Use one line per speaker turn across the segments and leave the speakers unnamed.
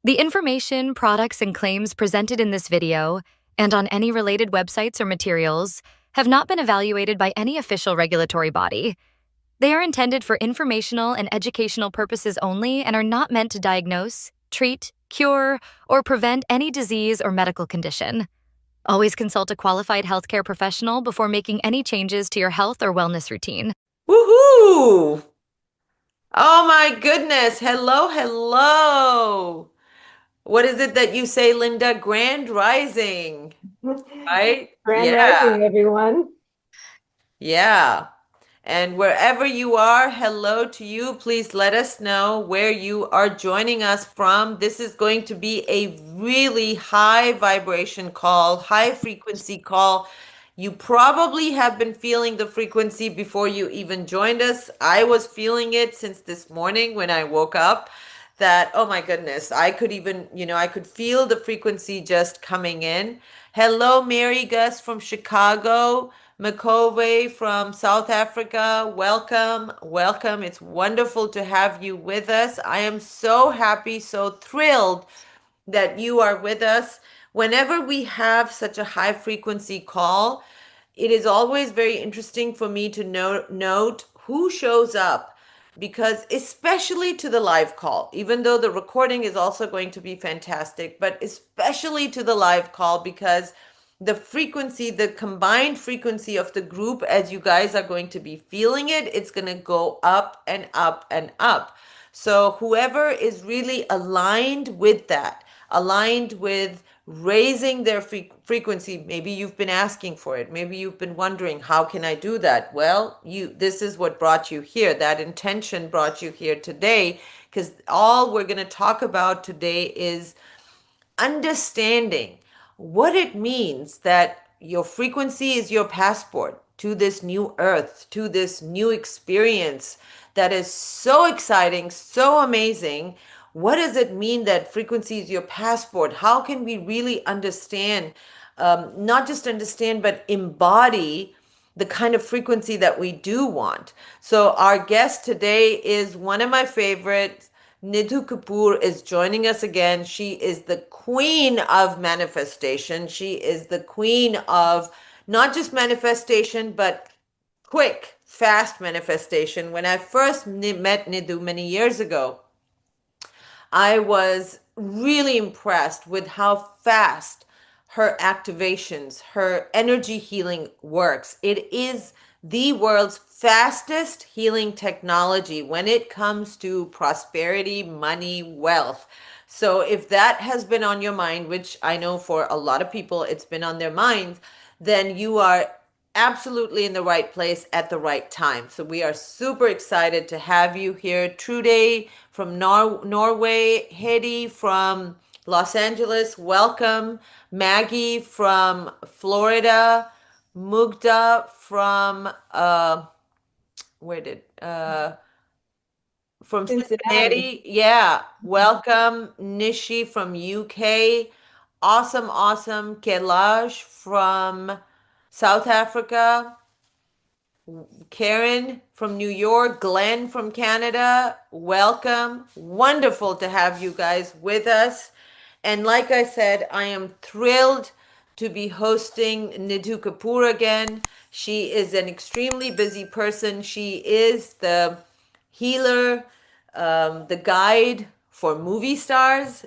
The information, products, and claims presented in this video and on any related websites or materials have not been evaluated by any official regulatory body. They are intended for informational and educational purposes only and are not meant to diagnose, treat, cure, or prevent any disease or medical condition. Always consult a qualified healthcare professional before making any changes to your health or wellness routine.
Woohoo! Oh my goodness. Hello, hello. What is it that you say, Linda? Grand Rising, right?
Grand
Yeah,
Rising, everyone.
yeah. And wherever you are, hello to you. Please let us know where you are joining us from. This is going to be a really high vibration call, high frequency call. You probably have been feeling the frequency before you even joined us. I was feeling it since this morning when I woke up that, oh my goodness, I could even, I could feel the frequency just coming in. Hello, Mary Gus from Chicago. McCovey from South Africa, welcome, welcome. It's wonderful to have you with us. I am so happy, so thrilled that you are with us. Whenever we have such a high frequency call, it is always very interesting for me to note who shows up because especially to the live call, even though the recording is also going to be fantastic, but especially to the live call because the frequency, the combined frequency of the group, as you guys are going to be feeling it, it's going to go up and up and up. So whoever is really aligned with that, aligned with raising their frequency, maybe you've been asking for it, maybe you've been wondering, how can I do that? Well, this is what brought you here. That intention brought you here today, because all we're going to talk about today is understanding what it means that your frequency is your passport to this new earth, to this new experience that is so exciting, so amazing. What does it mean that frequency is your passport? How can we really understand, not just understand, but embody the kind of frequency that we do want? So, our guest today is one of my favorites. Nidhu Kapoor is joining us again. She is the queen of manifestation. She is the queen of not just manifestation, but quick, fast manifestation. When I first met Nidhu many years ago, I was really impressed with how fast her activations, her energy healing works. It is the world's fastest healing technology when it comes to prosperity, money, wealth. So if that has been on your mind, which I know for a lot of people it's been on their minds, then you are absolutely in the right place at the right time. So we are super excited to have you here. Trude from Norway, Hedy from Los Angeles, welcome. Maggie from Florida, Mugda from where did from Cincinnati. Yeah, welcome. Nishi from UK. Awesome, awesome. Kailash from South Africa. Karen from New York, Glenn from Canada, welcome. Wonderful to have you guys with us. And like I said, I am thrilled to be hosting Nidhu Kapoor again. She is an extremely busy person. She is the healer, the guide for movie stars,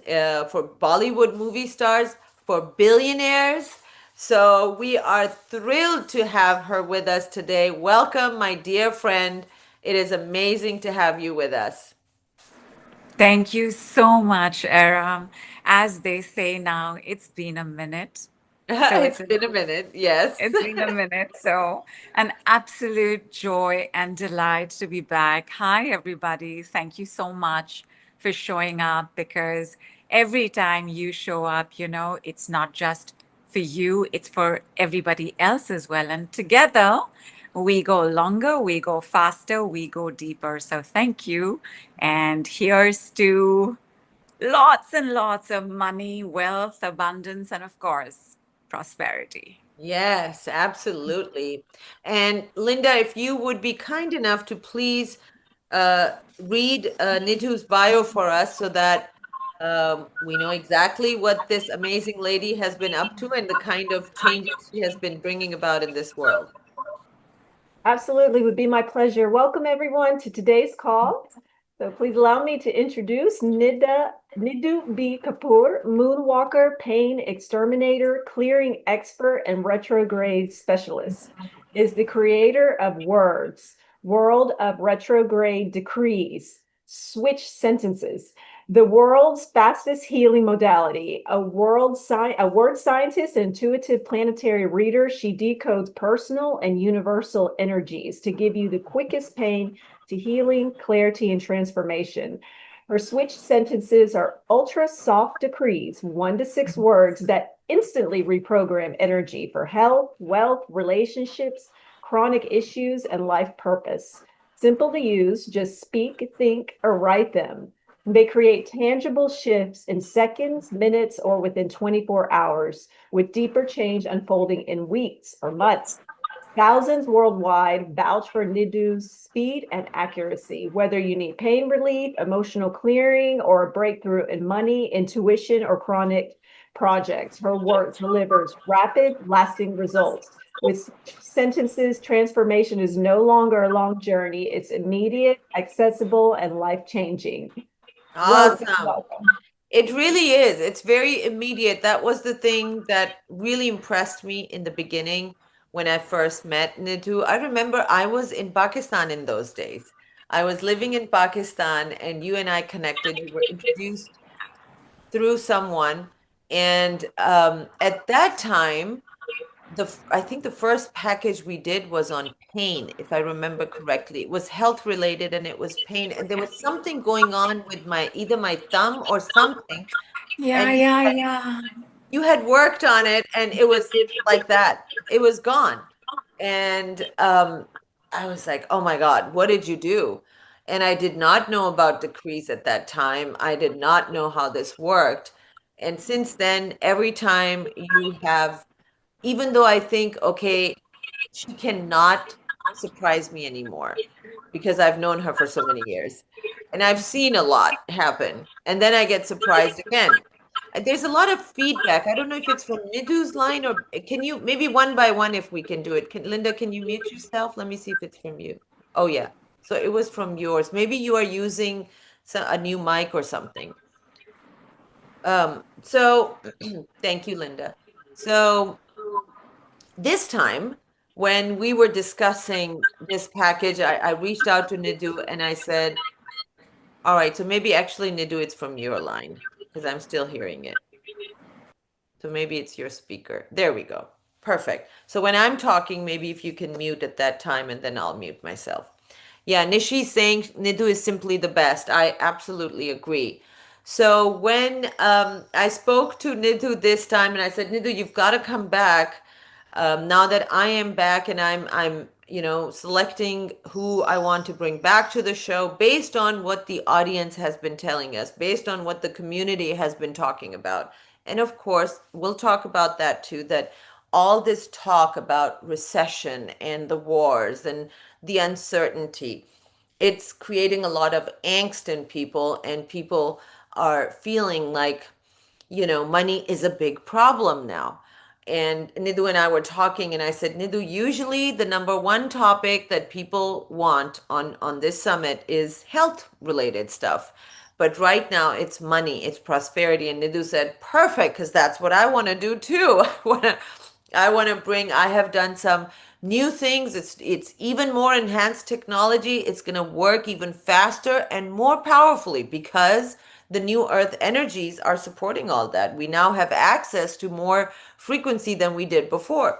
for Bollywood movie stars, for billionaires. So we are thrilled to have her with us today. Welcome, my dear friend. It is amazing to have you with us.
Thank you so much, Aram. As they say now, it's been a minute. So
It's been a minute. Yes.
it's been a minute. So an absolute joy and delight to be back. Hi, everybody. Thank you so much for showing up because every time you show up, it's not just for you, it's for everybody else as well. And together, we go longer, we go faster, we go deeper. So thank you. And here's to lots and lots of money, wealth, abundance, and of course, prosperity.
Yes, absolutely. And Linda, if you would be kind enough to please read Nidhu's bio for us so that We know exactly what this amazing lady has been up to and the kind of changes she has been bringing about in this world.
Absolutely, would be my pleasure. Welcome everyone to today's call. So please allow me to introduce Nidhu B Kapoor, Moonwalker, Pain Exterminator, Clearing Expert, and Retrograde Specialist. Is the creator of Words, World of Retrograde Decrees, Switch Sentences, the world's fastest healing modality, a word scientist, intuitive planetary reader. She decodes personal and universal energies to give you the quickest pain to healing, clarity, and transformation. Her switch sentences are ultra soft decrees, 1 to 6 words that instantly reprogram energy for health, wealth, relationships, chronic issues, and life purpose. Simple to use, just speak, think, or write them. They create tangible shifts in seconds, minutes, or within 24 hours, with deeper change unfolding in weeks or months. Thousands worldwide vouch for Nidhu's speed and accuracy. Whether you need pain relief, emotional clearing, or a breakthrough in money, intuition, or chronic projects, her work delivers rapid, lasting results. With sentences, transformation is no longer a long journey. It's immediate, accessible, and life-changing. Welcome,
Awesome.
welcome.
It really is. It's very immediate. That was the thing that really impressed me in the beginning when I first met Nidhu. I remember I was in Pakistan in those days. I was living in Pakistan and you and I connected. You were introduced through someone. And at that time, I think the first package we did was on pain, if I remember correctly. It was health related and it was pain. And there was something going on with my either my thumb or something.
Yeah,
And
yeah, yeah.
you had worked on it and it was like that. It was gone. And I was like, oh my God, what did you do? And I did not know about decrees at that time. I did not know how this worked. And since then, every time you have, even though I think, okay, she cannot surprise me anymore because I've known her for so many years and I've seen a lot happen. And then I get surprised again. And there's a lot of feedback. I don't know if it's from Nidhu's line or can you maybe one by one if we can do it. Linda, can you mute yourself? Let me see if it's from you. Oh yeah. So it was from yours. Maybe you are using a new mic or something. So thank you, Linda. So this time, when we were discussing this package, I reached out to Nidhu and I said, all right, so maybe actually Nidhu, it's from your line because I'm still hearing it. So maybe it's your speaker. There we go. Perfect. So when I'm talking, maybe if you can mute at that time and then I'll mute myself. Yeah, Nishi's saying Nidhu is simply the best. I absolutely agree. So when I spoke to Nidhu this time and I said, Nidhu, you've got to come back. Now that I am back and I'm selecting who I want to bring back to the show based on what the audience has been telling us, based on what the community has been talking about. And of course, we'll talk about that too, that all this talk about recession and the wars and the uncertainty, it's creating a lot of angst in people, and people are feeling like, money is a big problem now. And Nidhu and I were talking, and I said, Nidhu, usually the number one topic that people want on this summit is health related stuff. But right now it's money, it's prosperity. And Nidhu said, perfect, because that's what I want to do too. I want to bring, I have done some new things. It's even more enhanced technology. It's going to work even faster and more powerfully because the new earth energies are supporting all that. We now have access to more frequency than we did before.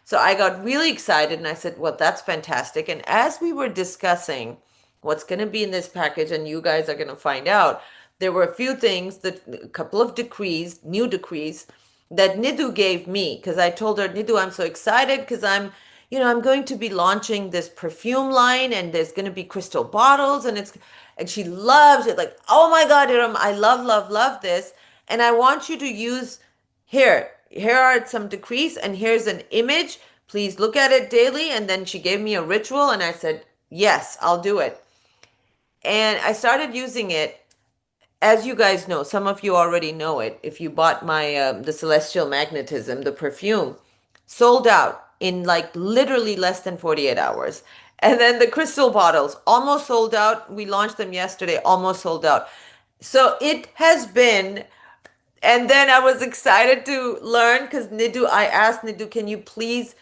So I got really excited and I said, well, that's fantastic. And as we were discussing what's going to be in this package, and you guys are going to find out, there were a few things, a couple of decrees, new decrees that Nidhu gave me, because I told her, Nidhu, I'm so excited because I'm going to be launching this perfume line and there's going to be crystal bottles and she loves it. Like, oh my God, Iram, I love, love, love this. And I want you to use here are some decrees and here's an image. Please look at it daily. And then she gave me a ritual and I said, yes, I'll do it. And I started using it. as you guys know, some of you already know it. If you bought my the Celestial Magnetism, the perfume, sold out in like literally less than 48 hours. And then the crystal bottles almost sold out. We launched them yesterday, almost sold out. So it has been, and then I was excited to learn because I asked Nidhu, can you please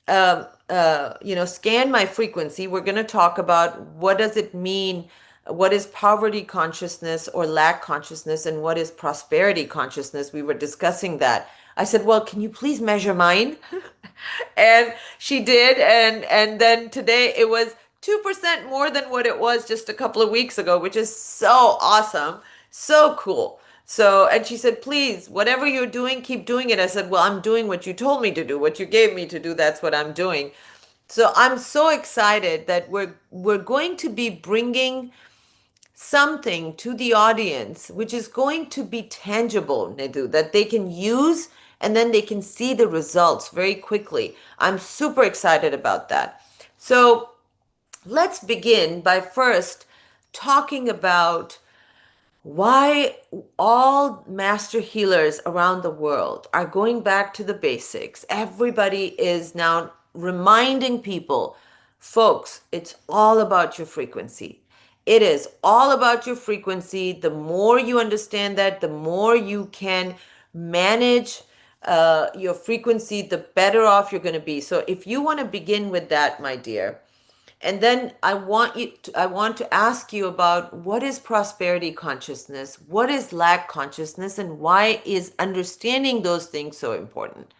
scan my frequency. We're going to talk about what does it mean, what is poverty consciousness or lack consciousness, and what is prosperity consciousness. We were discussing that. I said, well, can you please measure mine? And she did, and then today it was 2% more than what it was just a couple of weeks ago, which is so awesome, so cool. So, and she said, please, whatever you're doing, keep doing it. I said, well, I'm doing what you told me to do, what you gave me to do. That's what I'm doing. So I'm so excited that we're going to be bringing something to the audience which is going to be tangible, Nidhu, that they can use and then they can see the results very quickly. I'm super excited about that. So let's begin by first talking about why all master healers around the world are going back to the basics. Everybody is now reminding people, folks, it's all about your frequency. It is all about your frequency. The more you understand that, the more you can manage your frequency, the better off you're going to be. So if you want to begin with that, my dear, and then I want to ask you about what is prosperity consciousness, what is lack consciousness, and why is understanding those things so important?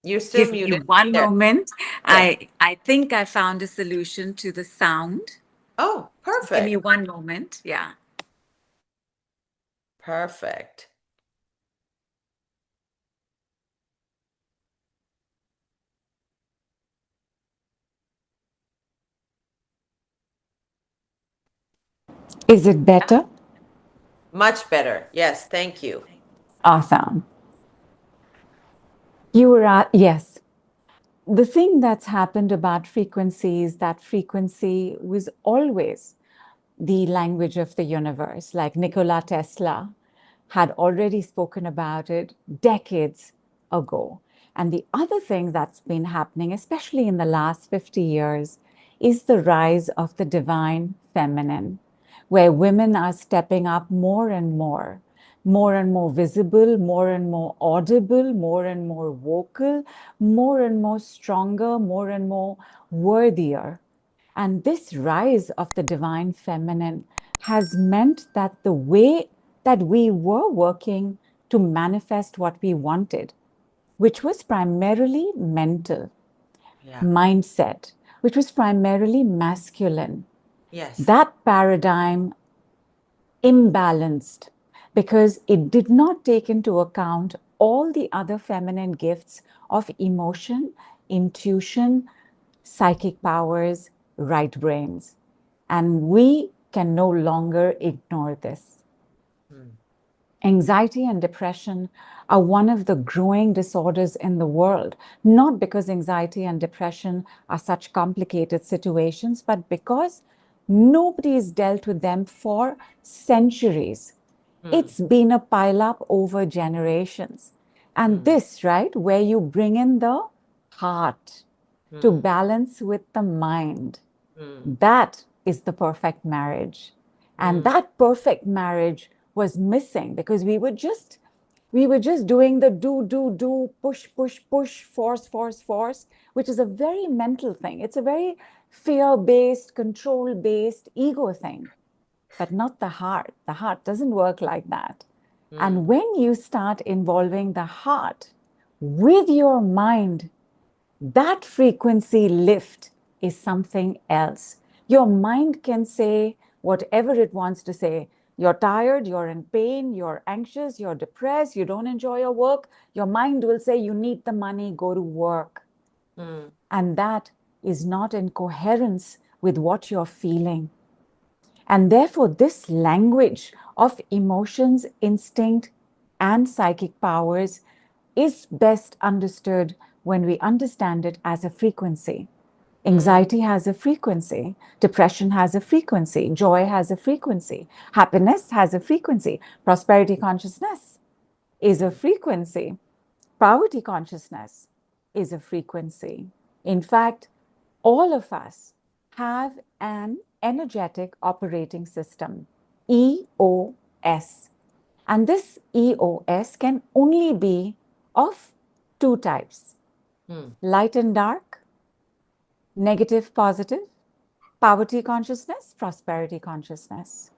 You're still
Give me
muted.
one
There.
moment.
Yes.
I think I found a solution to the sound.
Oh,
Just give me
perfect.
one moment. Yeah.
Perfect.
Is it better?
Much better. Yes, thank you.
Awesome. Yes. The thing that's happened about frequency is that frequency was always the language of the universe. Like Nikola Tesla had already spoken about it decades ago. And the other thing that's been happening, especially in the last 50 years, is the rise of the divine feminine, where women are stepping up more and more visible, more and more audible, more and more vocal, more and more stronger, more and more worthier. And this rise of the divine feminine has meant that the way that we were working to manifest what we wanted, which was primarily mental,
Yeah.
mindset, which was primarily masculine,
Yes.
that paradigm imbalanced because it did not take into account all the other feminine gifts of emotion, intuition, psychic powers, right brains. And we can no longer ignore this.
Hmm.
Anxiety and depression are one of the growing disorders in the world, not because anxiety and depression are such complicated situations, but because nobody's dealt with them for centuries.
Hmm.
It's been a pile up over generations. And
Hmm.
this, right, where you bring in the heart to
Hmm.
balance with the mind,
Hmm.
that is the perfect marriage. And
Hmm.
that perfect marriage was missing because we were just doing the do, push, push, push, force, force, force, which is a very mental thing. It's a very fear-based, control-based ego thing, but not the heart. The heart doesn't work like that.
Hmm.
And when you start involving the heart with your mind, that frequency lift is something else. Your mind can say whatever it wants to say. You're tired, you're in pain, you're anxious, you're depressed, you don't enjoy your work. Your mind will say, you need the money, go to work.
Hmm.
And that is not in coherence with what you're feeling. And therefore, this language of emotions, instinct, and psychic powers is best understood when we understand it as a frequency. Anxiety has a frequency, depression has a frequency, joy has a frequency, happiness has a frequency, prosperity consciousness is a frequency, poverty consciousness is a frequency. In fact, all of us have an energetic operating system, EOS. And this EOS can only be of two types, light and dark, negative, positive, poverty consciousness, prosperity consciousness.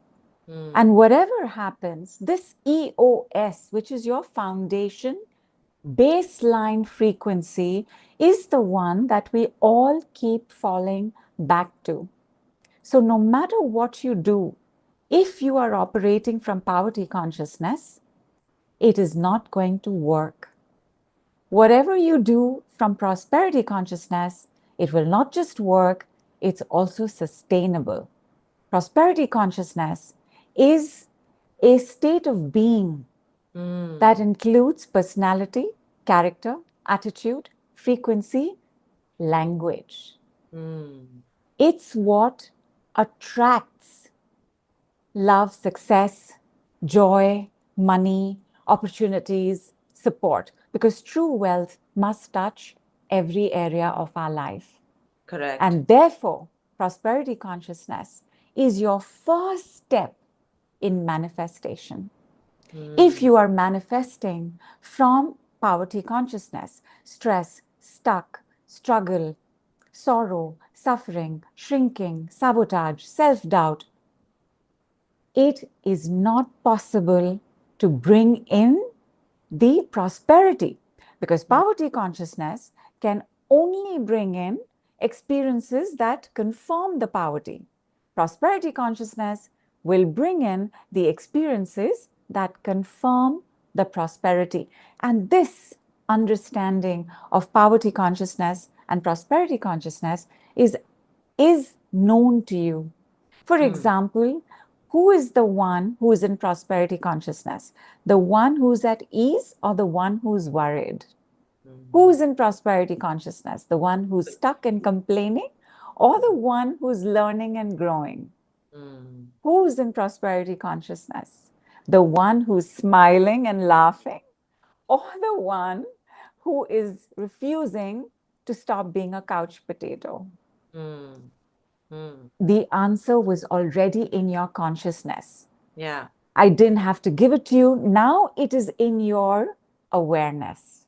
And whatever happens, this EOS, which is your foundation, baseline frequency, is the one that we all keep falling back to. So no matter what you do, if you are operating from poverty consciousness, it is not going to work. Whatever you do from prosperity consciousness, it will not just work, it's also sustainable. Prosperity consciousness is a state of being that includes personality, character, attitude, frequency, language. It's what attracts love, success, joy, money, opportunities, support, because true wealth must touch every area of our life.
Correct.
And therefore, prosperity consciousness is your first step in manifestation. If you are manifesting from poverty consciousness, stress, stuck, struggle, sorrow, suffering, shrinking, sabotage, self-doubt, it is not possible to bring in the prosperity, because poverty consciousness can only bring in experiences that confirm the poverty. Prosperity consciousness will bring in the experiences that confirm the prosperity. And this understanding of poverty consciousness and prosperity consciousness is known to you. For example, who is the one who is in prosperity consciousness? The one who's at ease or the one who's worried? Who is in prosperity consciousness? The one who's stuck and complaining or the one who's learning and growing? Who's in prosperity consciousness? The one who's smiling and laughing or the one who is refusing to stop being a couch potato? The answer was already in your consciousness.
Yeah.
I didn't have to give it to you. Now it is in your awareness.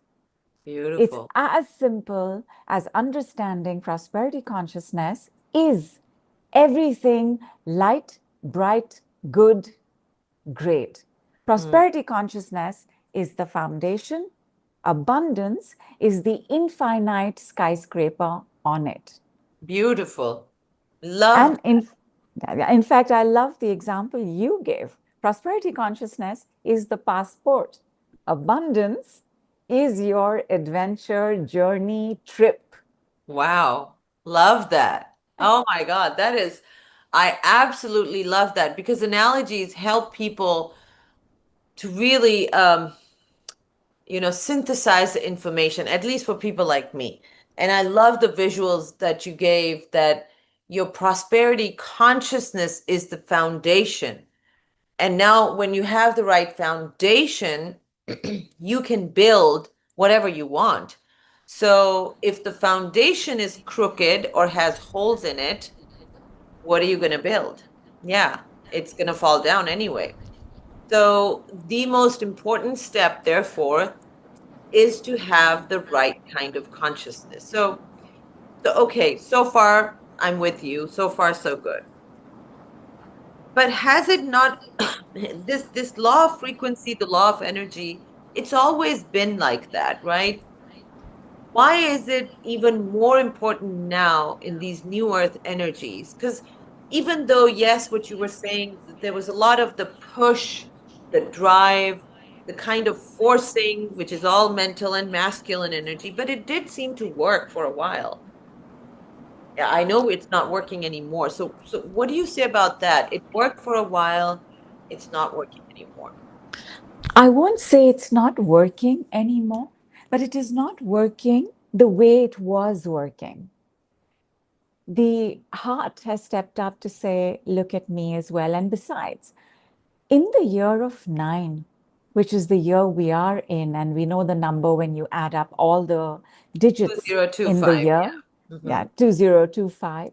Beautiful.
It's as simple as understanding prosperity consciousness is everything light, bright, good, great. Prosperity consciousness is the foundation. Abundance is the infinite skyscraper on it.
Beautiful. Love.
And in fact, I love the example you gave. Prosperity consciousness is the passport. Abundance is your adventure, journey, trip.
Wow. Love that. Oh my God. I absolutely love that, because analogies help people to really, synthesize the information, at least for people like me. And I love the visuals that you gave, that your prosperity consciousness is the foundation. And now when you have the right foundation, you can build whatever you want. So if the foundation is crooked or has holes in it, what are you going to build? Yeah, it's going to fall down anyway. So the most important step, therefore, is to have the right kind of consciousness. So okay, so far I'm with you. So far, so good. But has it not, this law of frequency, the law of energy, it's always been like that, right? Why is it even more important now in these new earth energies? Because even though, yes, what you were saying, there was a lot of the push, the drive, the kind of forcing, which is all mental and masculine energy, but it did seem to work for a while. Yeah, I know it's not working anymore. So what do you say about that? It worked for a while, it's not working anymore.
I won't say it's not working anymore, but it is not working the way it was working. The heart has stepped up to say, look at me as well. And besides, in the year of 9, which is the year we are in, and we know the number when you add up all the digits in the
2025.
year,
Yeah.
2025,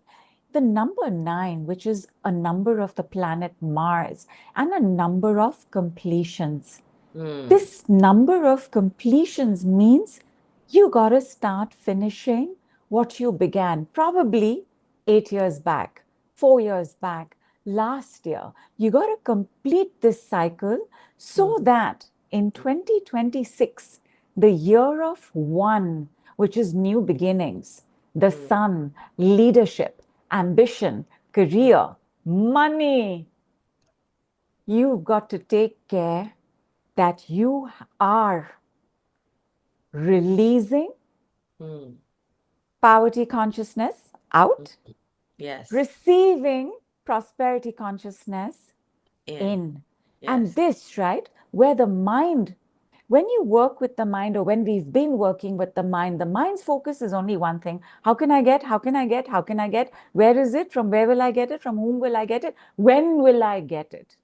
the number 9, which is a number of the planet Mars and a number of completions. This number of completions means you got to start finishing what you began probably 8 years back, 4 years back, last year. You got to complete this cycle so that in 2026, the year of 1, which is new beginnings, the sun, leadership, ambition, career, money, you've got to take care that you are releasing poverty consciousness out,
Yes.
receiving prosperity consciousness in. And
Yes.
this, right, where the mind, when you work with the mind, or when we've been working with the mind's focus is only one thing. How can I get? How can I get? How can I get? Where is it? From where will I get it? From whom will I get it? When will I get it?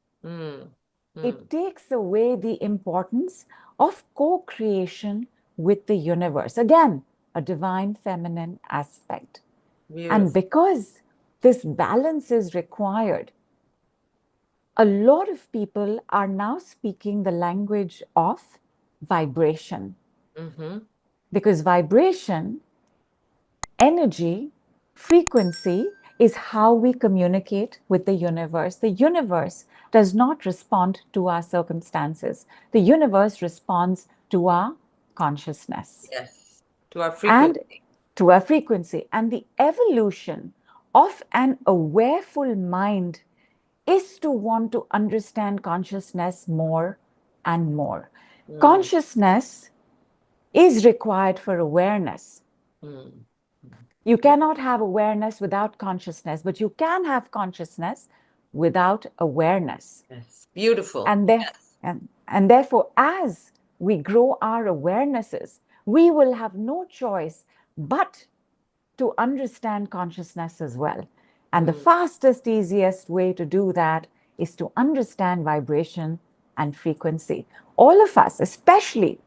It takes away the importance of co-creation with the universe. Again, a divine feminine aspect.
Beautiful.
And because this balance is required, a lot of people are now speaking the language of vibration. Because vibration, energy, frequency is how we communicate with the universe. The universe does not respond to our circumstances. The universe responds to our consciousness.
Yes. To our frequency.
And to our frequency. And the evolution of an awareful mind is to want to understand consciousness more and more. Consciousness is required for awareness. You cannot have awareness without consciousness, but you can have consciousness without awareness.
Yes. Beautiful.
And therefore, as we grow our awarenesses, we will have no choice but to understand consciousness as well. And the fastest, easiest way to do that is to understand vibration and frequency. All of us, especially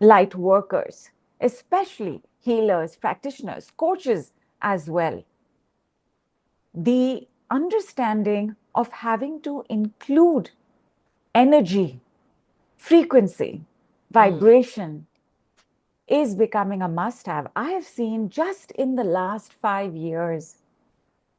light workers, especially healers, practitioners, coaches as well, the understanding of having to include energy, frequency, vibration is becoming a must-have. I have seen just in the last 5 years,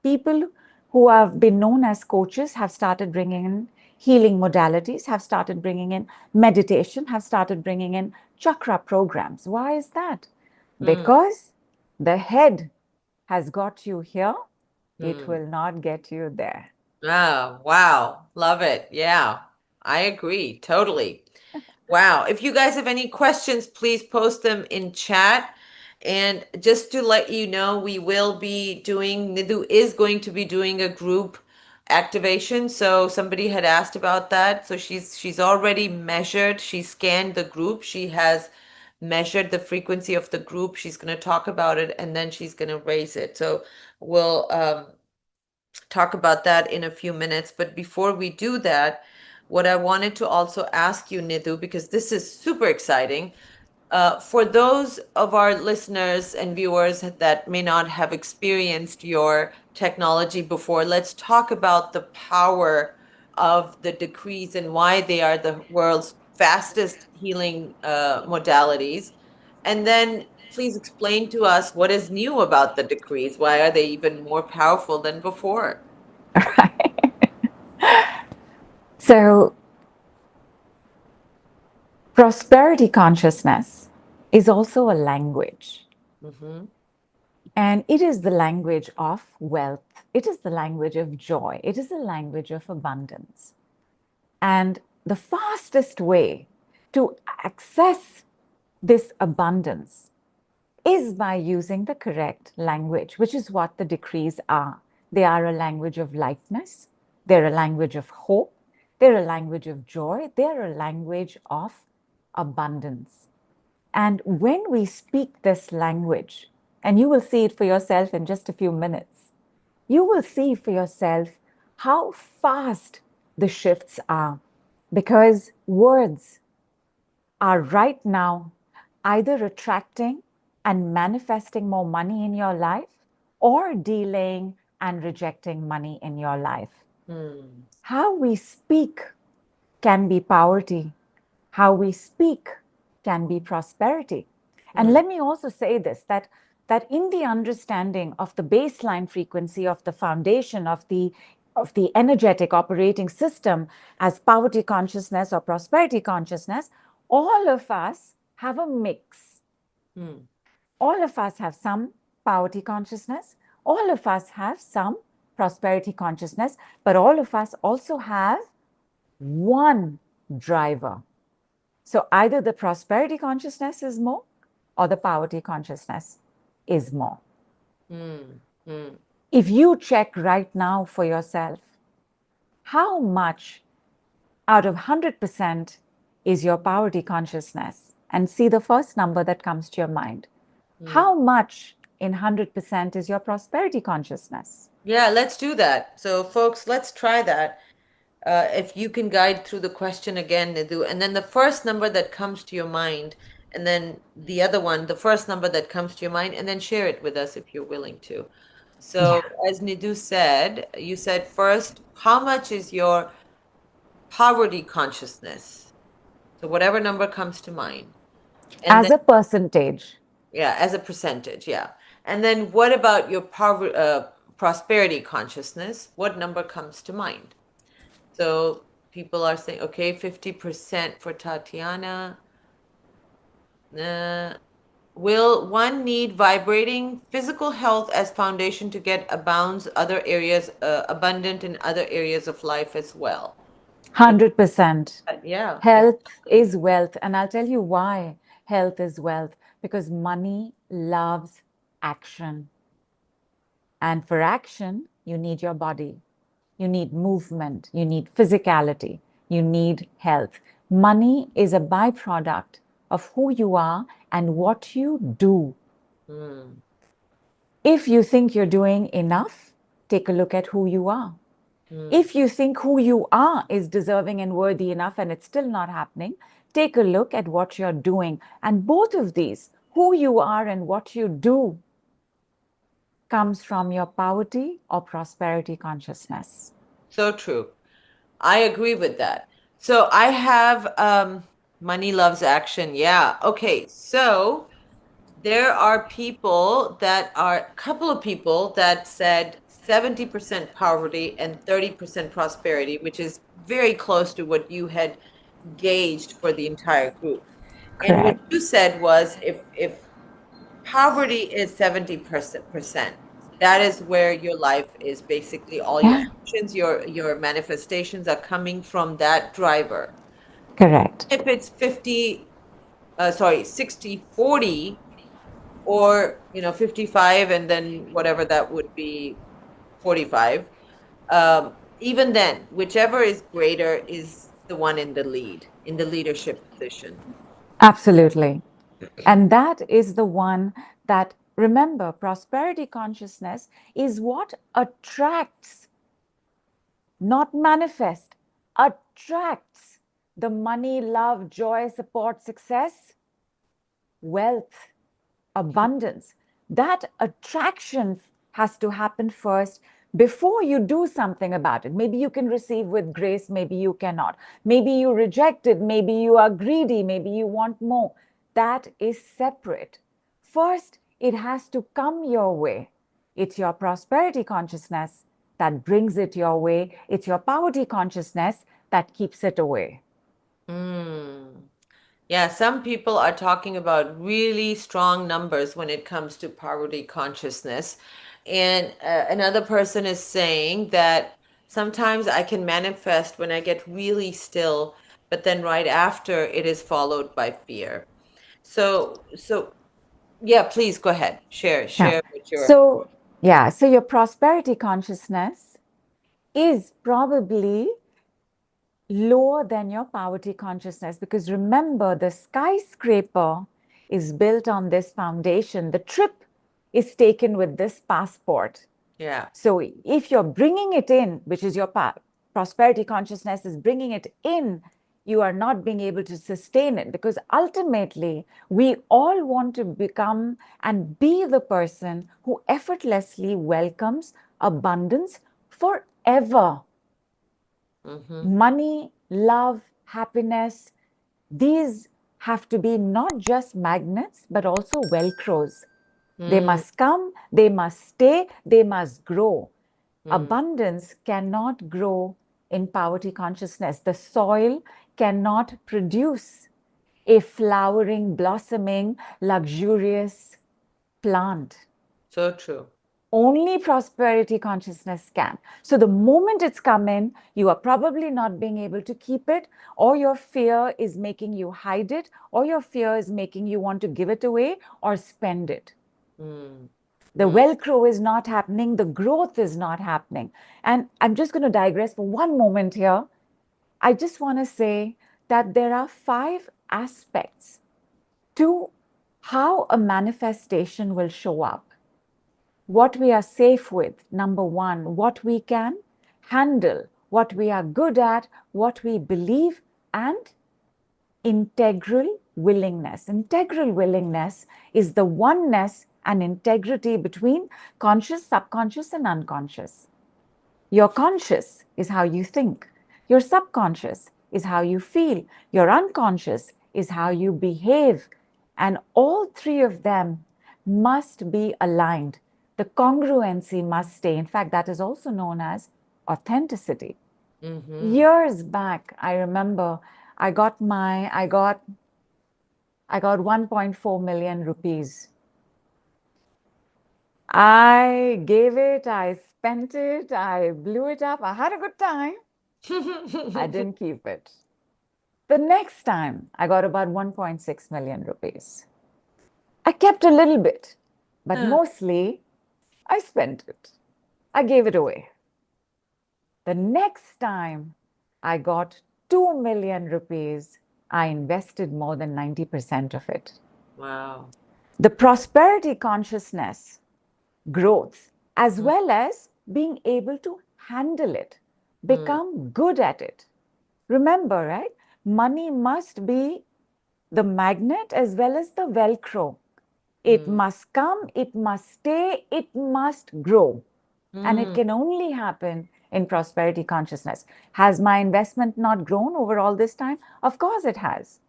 people who have been known as coaches have started bringing in healing modalities, have started bringing in meditation, have started bringing in chakra programs. Why is that? Because the head has got you here, it will not get you there.
Oh, wow. Love it. Yeah, I agree. Totally. Wow. If you guys have any questions, please post them in chat. And just to let you know, we will be doing, Nidhu is going to be doing a group activation. So somebody had asked about that. So she's already measured, she scanned the group. She has measured the frequency of the group. She's going to talk about it and then she's going to raise it. So we'll talk about that in a few minutes. But before we do that, what I wanted to also ask you, Nidhu, because this is super exciting, for those of our listeners and viewers that may not have experienced your technology before, let's talk about the power of the decrees and why they are the world's fastest healing modalities. And then please explain to us what is new about the decrees. Why are they even more powerful than before?
So, prosperity consciousness is also a language. And it is the language of wealth. It is the language of joy. It is the language of abundance. And the fastest way to access this abundance is by using the correct language, which is what the decrees are. They are a language of lightness. They're a language of hope. They're a language of joy. They're a language of abundance. And when we speak this language, and you will see it for yourself in just a few minutes, you will see for yourself how fast the shifts are, because words are right now either attracting and manifesting more money in your life or delaying and rejecting money in your life. How we speak can be poverty. How we speak can be prosperity. And let me also say this, that in the understanding of the baseline frequency of the foundation of the energetic operating system as poverty consciousness or prosperity consciousness, all of us have a mix. All of us have some poverty consciousness, all of us have some prosperity consciousness, but all of us also have one driver. So either the prosperity consciousness is more or the poverty consciousness is more. If you check right now for yourself, how much out of 100% is your poverty consciousness, and see the first number that comes to your mind. How much in 100% is your prosperity consciousness?
Yeah, let's do that. So, folks, let's try that. If you can guide through the question again, Nidhu, and then the first number that comes to your mind, and then the other one, the first number that comes to your mind, and then share it with us if you're willing to. So, as Nidhu said, you said first, how much is your poverty consciousness? So, whatever number comes to mind. And
as
then,
a percentage.
yeah, as a percentage, yeah. And then what about your prosperity consciousness? What number comes to mind? So people are saying, okay, 50% for Tatiana. Will one need vibrating physical health as foundation to get abundant in other areas of life as well?
100%.
Yeah.
Health is wealth. And I'll tell you why health is wealth. Because money loves action. And for action, you need your body. You need movement. You need physicality. You need health. Money is a byproduct of who you are and what you do. If you think you're doing enough, take a look at who you are. If you think who you are is deserving and worthy enough and it's still not happening, take a look at what you're doing. And both of these, who you are and what you do, comes from your poverty or prosperity consciousness.
So true. I agree with that. So I have money loves action. Yeah. Okay. So there are a couple of people that said 70% poverty and 30% prosperity, which is very close to what you had gauged for the entire group. And what
Correct.
you said was if poverty is 70%, that is where your life is basically all your
Yeah.
actions, your manifestations are coming from that driver.
Correct.
If it's 60/40, or 55 and then whatever that would be, 45, even then whichever is greater is the one in the leadership position.
Absolutely. And that is the one that, remember, prosperity consciousness is what attracts, not manifest, attracts the money, love, joy, support, success, wealth, abundance. That attraction has to happen first before you do something about it. Maybe you can receive with grace, maybe you cannot. Maybe you reject it, maybe you are greedy, maybe you want more. That is separate. First, it has to come your way. It's your prosperity consciousness that brings it your way. It's your poverty consciousness that keeps it away.
Yeah, some people are talking about really strong numbers when it comes to poverty consciousness. And another person is saying that sometimes I can manifest when I get really still, but then right after it is followed by fear. So yeah, please go ahead. Share
Yeah.
what your
So your prosperity consciousness is probably lower than your poverty consciousness, because remember, the skyscraper is built on this foundation. The trip is taken with this passport.
Yeah.
So if you're bringing it in, which is your prosperity consciousness is bringing it in, you are not being able to sustain it, because ultimately we all want to become and be the person who effortlessly welcomes abundance forever. Money, love, happiness, these have to be not just magnets, but also Velcros. They must come, they must stay, they must grow. Abundance cannot grow in poverty consciousness. The soil cannot produce a flowering, blossoming, luxurious plant.
So true.
Only prosperity consciousness can. So the moment it's come in, you are probably not being able to keep it, or your fear is making you hide it, or your fear is making you want to give it away or spend it. The Velcro is not happening, the growth is not happening. And I'm just going to digress for one moment here. I just want to say that there are 5 aspects to how a manifestation will show up. What we are safe with, number 1, what we can handle, what we are good at, what we believe, and integral willingness. Integral willingness is the oneness and integrity between conscious, subconscious, and unconscious. Your conscious is how you think. Your subconscious is how you feel. Your unconscious is how you behave. And all 3 of them must be aligned. The congruency must stay. In fact, that is also known as authenticity. Years back, I remember I got 1.4 million rupees. I gave it, I spent it, I blew it up. I had a good time. I didn't keep it. The next time, I got about 1.6 million rupees. I kept a little bit, but mostly I spent it. I gave it away. The next time I got 2 million rupees, I invested more than 90% of it.
Wow.
The prosperity consciousness growth, as well as being able to handle it, become good at it. Remember, right? Money must be the magnet as well as the Velcro. It must come, it must stay, it must grow. And it can only happen in prosperity consciousness. Has my investment not grown over all this time? Of course it has.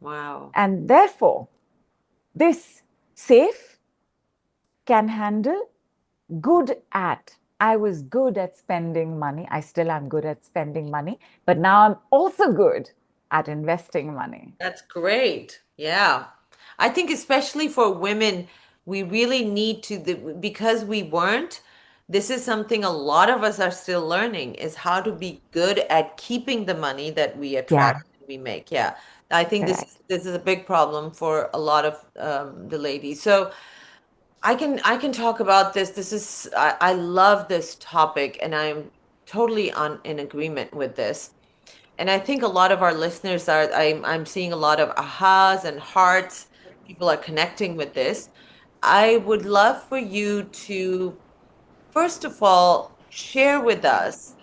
Wow.
And therefore, this safe, can handle, good at. I was good at spending money. I still am good at spending money, but now I'm also good at investing money.
That's great. Yeah. I think especially for women, we really need to, because we weren't, this is something a lot of us are still learning, is how to be good at keeping the money that we attract and we make. Yeah. I think this is a big problem for a lot of the ladies. So I can talk about this. This is I love this topic, and I'm totally in agreement with this. And I think a lot of our listeners are, I'm seeing a lot of ahas and hearts. People are connecting with this. I would love for you to, first of all, share with us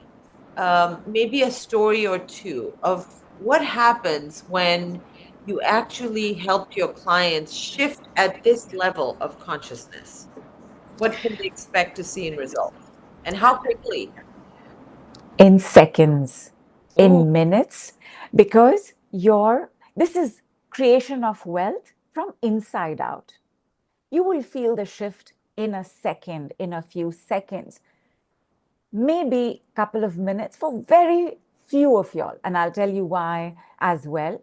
maybe a story or two of what happens when you actually helped your clients shift at this level of consciousness. What can they expect to see in results? And how quickly?
In seconds,
Oh,
in minutes, because this is creation of wealth from inside out. You will feel the shift in a second, in a few seconds, maybe a couple of minutes for very few of y'all. And I'll tell you why as well.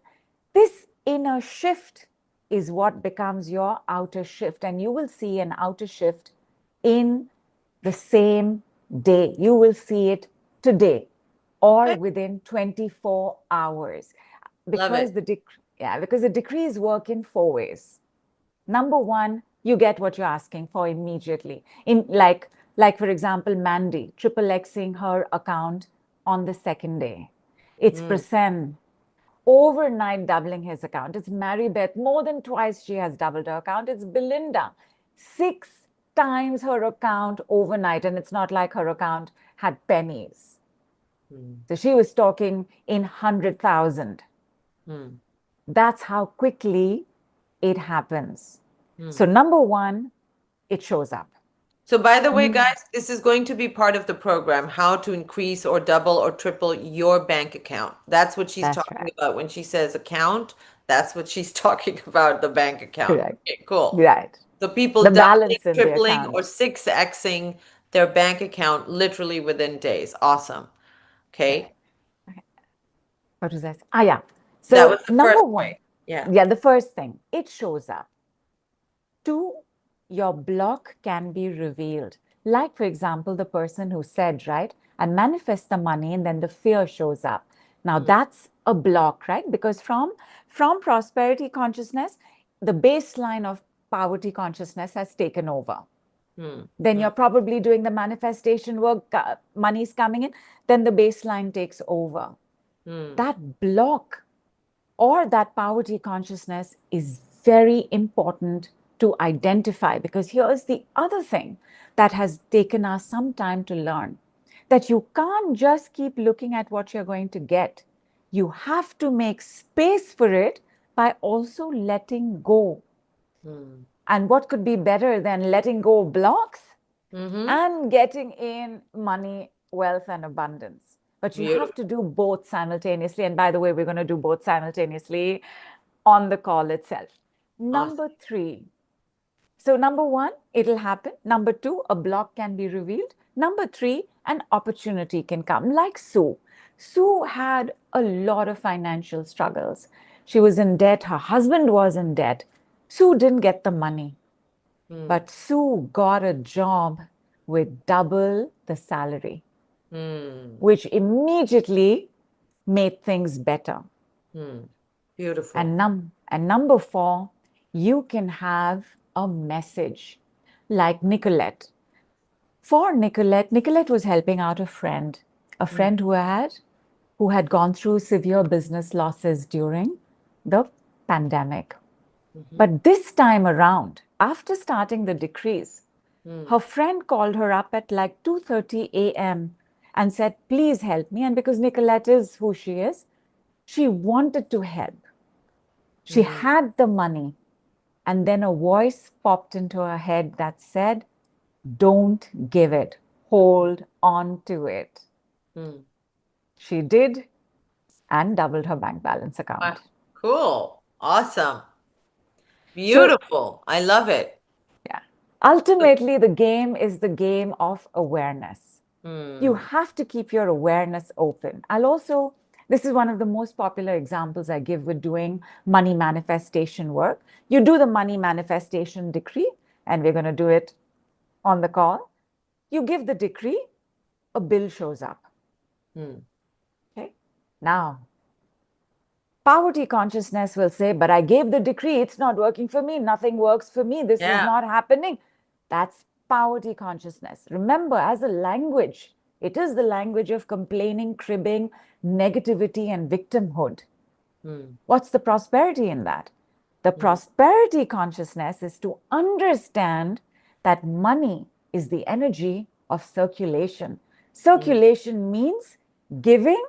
This inner shift is what becomes your outer shift. And you will see an outer shift in the same day. You will see it today or
good.
within 24 hours.
Love it.
Because the decrees work in 4 ways. Number 1, you get what you're asking for immediately. Like for example, Mandy triple Xing her account on the second day. It's Prasen overnight doubling his account. It's Mary Beth, more than twice she has doubled her account. It's Belinda, 6 times her account overnight. And it's not like her account had pennies. So she was talking in 100,000. That's how quickly it happens. So number one, it shows up.
So by the way, guys, this is going to be part of the program, how to increase or double or triple your bank account. That's what she's
That's
talking
right.
about when she says account. That's what she's talking about, the bank account.
Correct.
Okay, cool.
Right.
So people
The
doubling,
balance in the
tripling, or
account.
6xing their bank account literally within days. Awesome. Okay.
What was that? Ah, yeah.
That
So
was the
number
first
one,
way. Yeah.
yeah, the first thing, it shows up. Two, your block can be revealed. Like, for example, the person who said, right, I manifest the money and then the fear shows up. Now that's a block, right? Because from prosperity consciousness, the baseline of poverty consciousness has taken over. Then you're probably doing the manifestation work, money's coming in, then the baseline takes over. That block or that poverty consciousness is very important to identify, because here's the other thing that has taken us some time to learn, that you can't just keep looking at what you're going to get. You have to make space for it by also letting go. And what could be better than letting go of blocks and getting in money, wealth, and abundance? But you have to do both simultaneously. And by the way, we're going to do both simultaneously on the call itself. Number three. So number one, it'll happen. Number two, a block can be revealed. Number three, an opportunity can come. Like Sue. Sue had a lot of financial struggles. She was in debt. Her husband was in debt. Sue didn't get the money. But Sue got a job with double the salary, which immediately made things better.
Beautiful.
And number four, you can have a message like Nicolette. For Nicolette, Nicolette was helping out a friend who had gone through severe business losses during the pandemic. But this time around, after starting the decrease, her friend called her up at like 2:30 a.m. and said, please help me. And because Nicolette is who she is, she wanted to help. She had the money. And then a voice popped into her head that said, don't give it. Hold on to it. She did, and doubled her bank balance account.
Cool. Awesome. Beautiful. I love it.
Yeah. Ultimately, the game is the game of awareness. You have to keep your awareness open. This is one of the most popular examples I give with doing money manifestation work. You do the money manifestation decree, and we're going to do it on the call. You give the decree, a bill shows up. Okay. Now, poverty consciousness will say, but I gave the decree, it's not working for me, nothing works for me, this is not happening. That's poverty consciousness. Remember, as a language, it is the language of complaining, cribbing, negativity, and victimhood. What's the prosperity in that? The prosperity consciousness is to understand that money is the energy of circulation. Circulation means giving,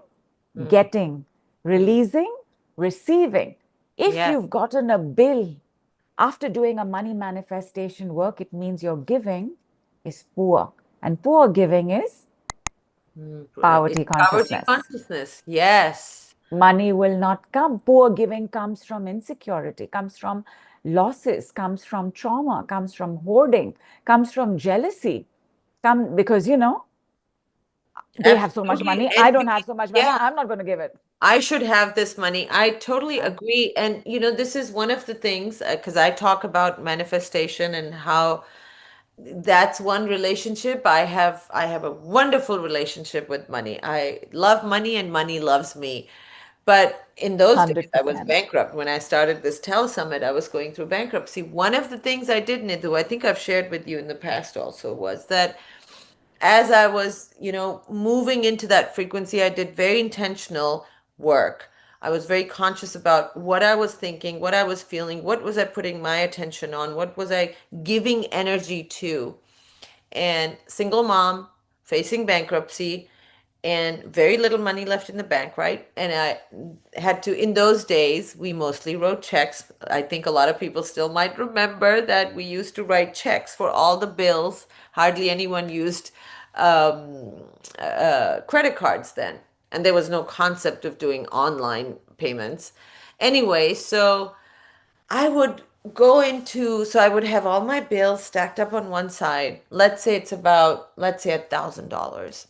getting, releasing, receiving. If you've gotten a bill after doing a money manifestation work, it means your giving is poor. And poor giving is poverty consciousness.
Poverty consciousness. Yes.
Money will not come. Poor giving comes from insecurity, comes from losses, comes from trauma, comes from hoarding, comes from jealousy. Because, they have so much money. I don't have so much money. I'm not going to give it.
I should have this money. I totally agree. And, this is one of the things, because I talk about manifestation and how that's one relationship. I have a wonderful relationship with money. I love money and money loves me. But in those days, I was
100%.
bankrupt. When I started this Tell Summit, I was going through bankruptcy. One of the things I did, Nidhu, I think I've shared with you in the past also, was that as I was, moving into that frequency, I did very intentional work I was very conscious about what I was thinking, what I was feeling, what was I putting my attention on, what was I giving energy to. And single mom facing bankruptcy and very little money left in the bank, right? And I had to, in those days, we mostly wrote checks. I think a lot of people still might remember that we used to write checks for all the bills. Hardly anyone used credit cards then. And there was no concept of doing online payments. Anyway, so I would go into, so I would have all my bills stacked up on one side. Let's say it's about, let's say $1,000.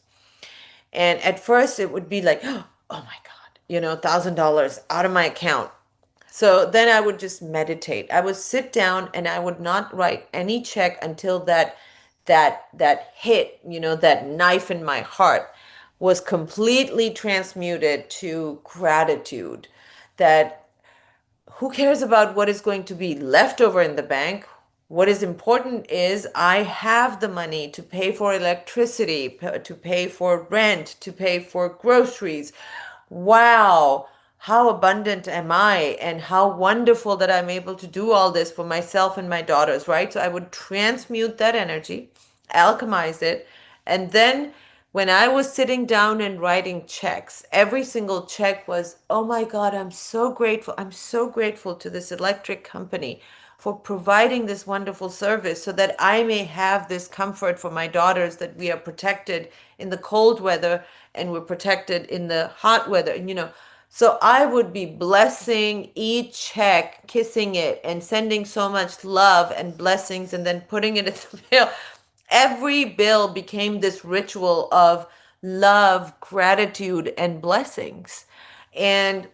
And at first it would be like, oh my God, $1,000 out of my account. So then I would just meditate. I would sit down and I would not write any check until that hit, that knife in my heart was completely transmuted to gratitude. That who cares about what is going to be left over in the bank? What is important is I have the money to pay for electricity, to pay for rent, to pay for groceries. Wow, how abundant am I, and how wonderful that I'm able to do all this for myself and my daughters, right? So I would transmute that energy, alchemize it, and then when I was sitting down and writing checks, every single check was, oh my God, I'm so grateful. I'm so grateful to this electric company for providing this wonderful service so that I may have this comfort for my daughters, that we are protected in the cold weather and we're protected in the hot weather. And so I would be blessing each check, kissing it, and sending so much love and blessings, and then putting it in the mail. Every bill became this ritual of love, gratitude, and blessings. And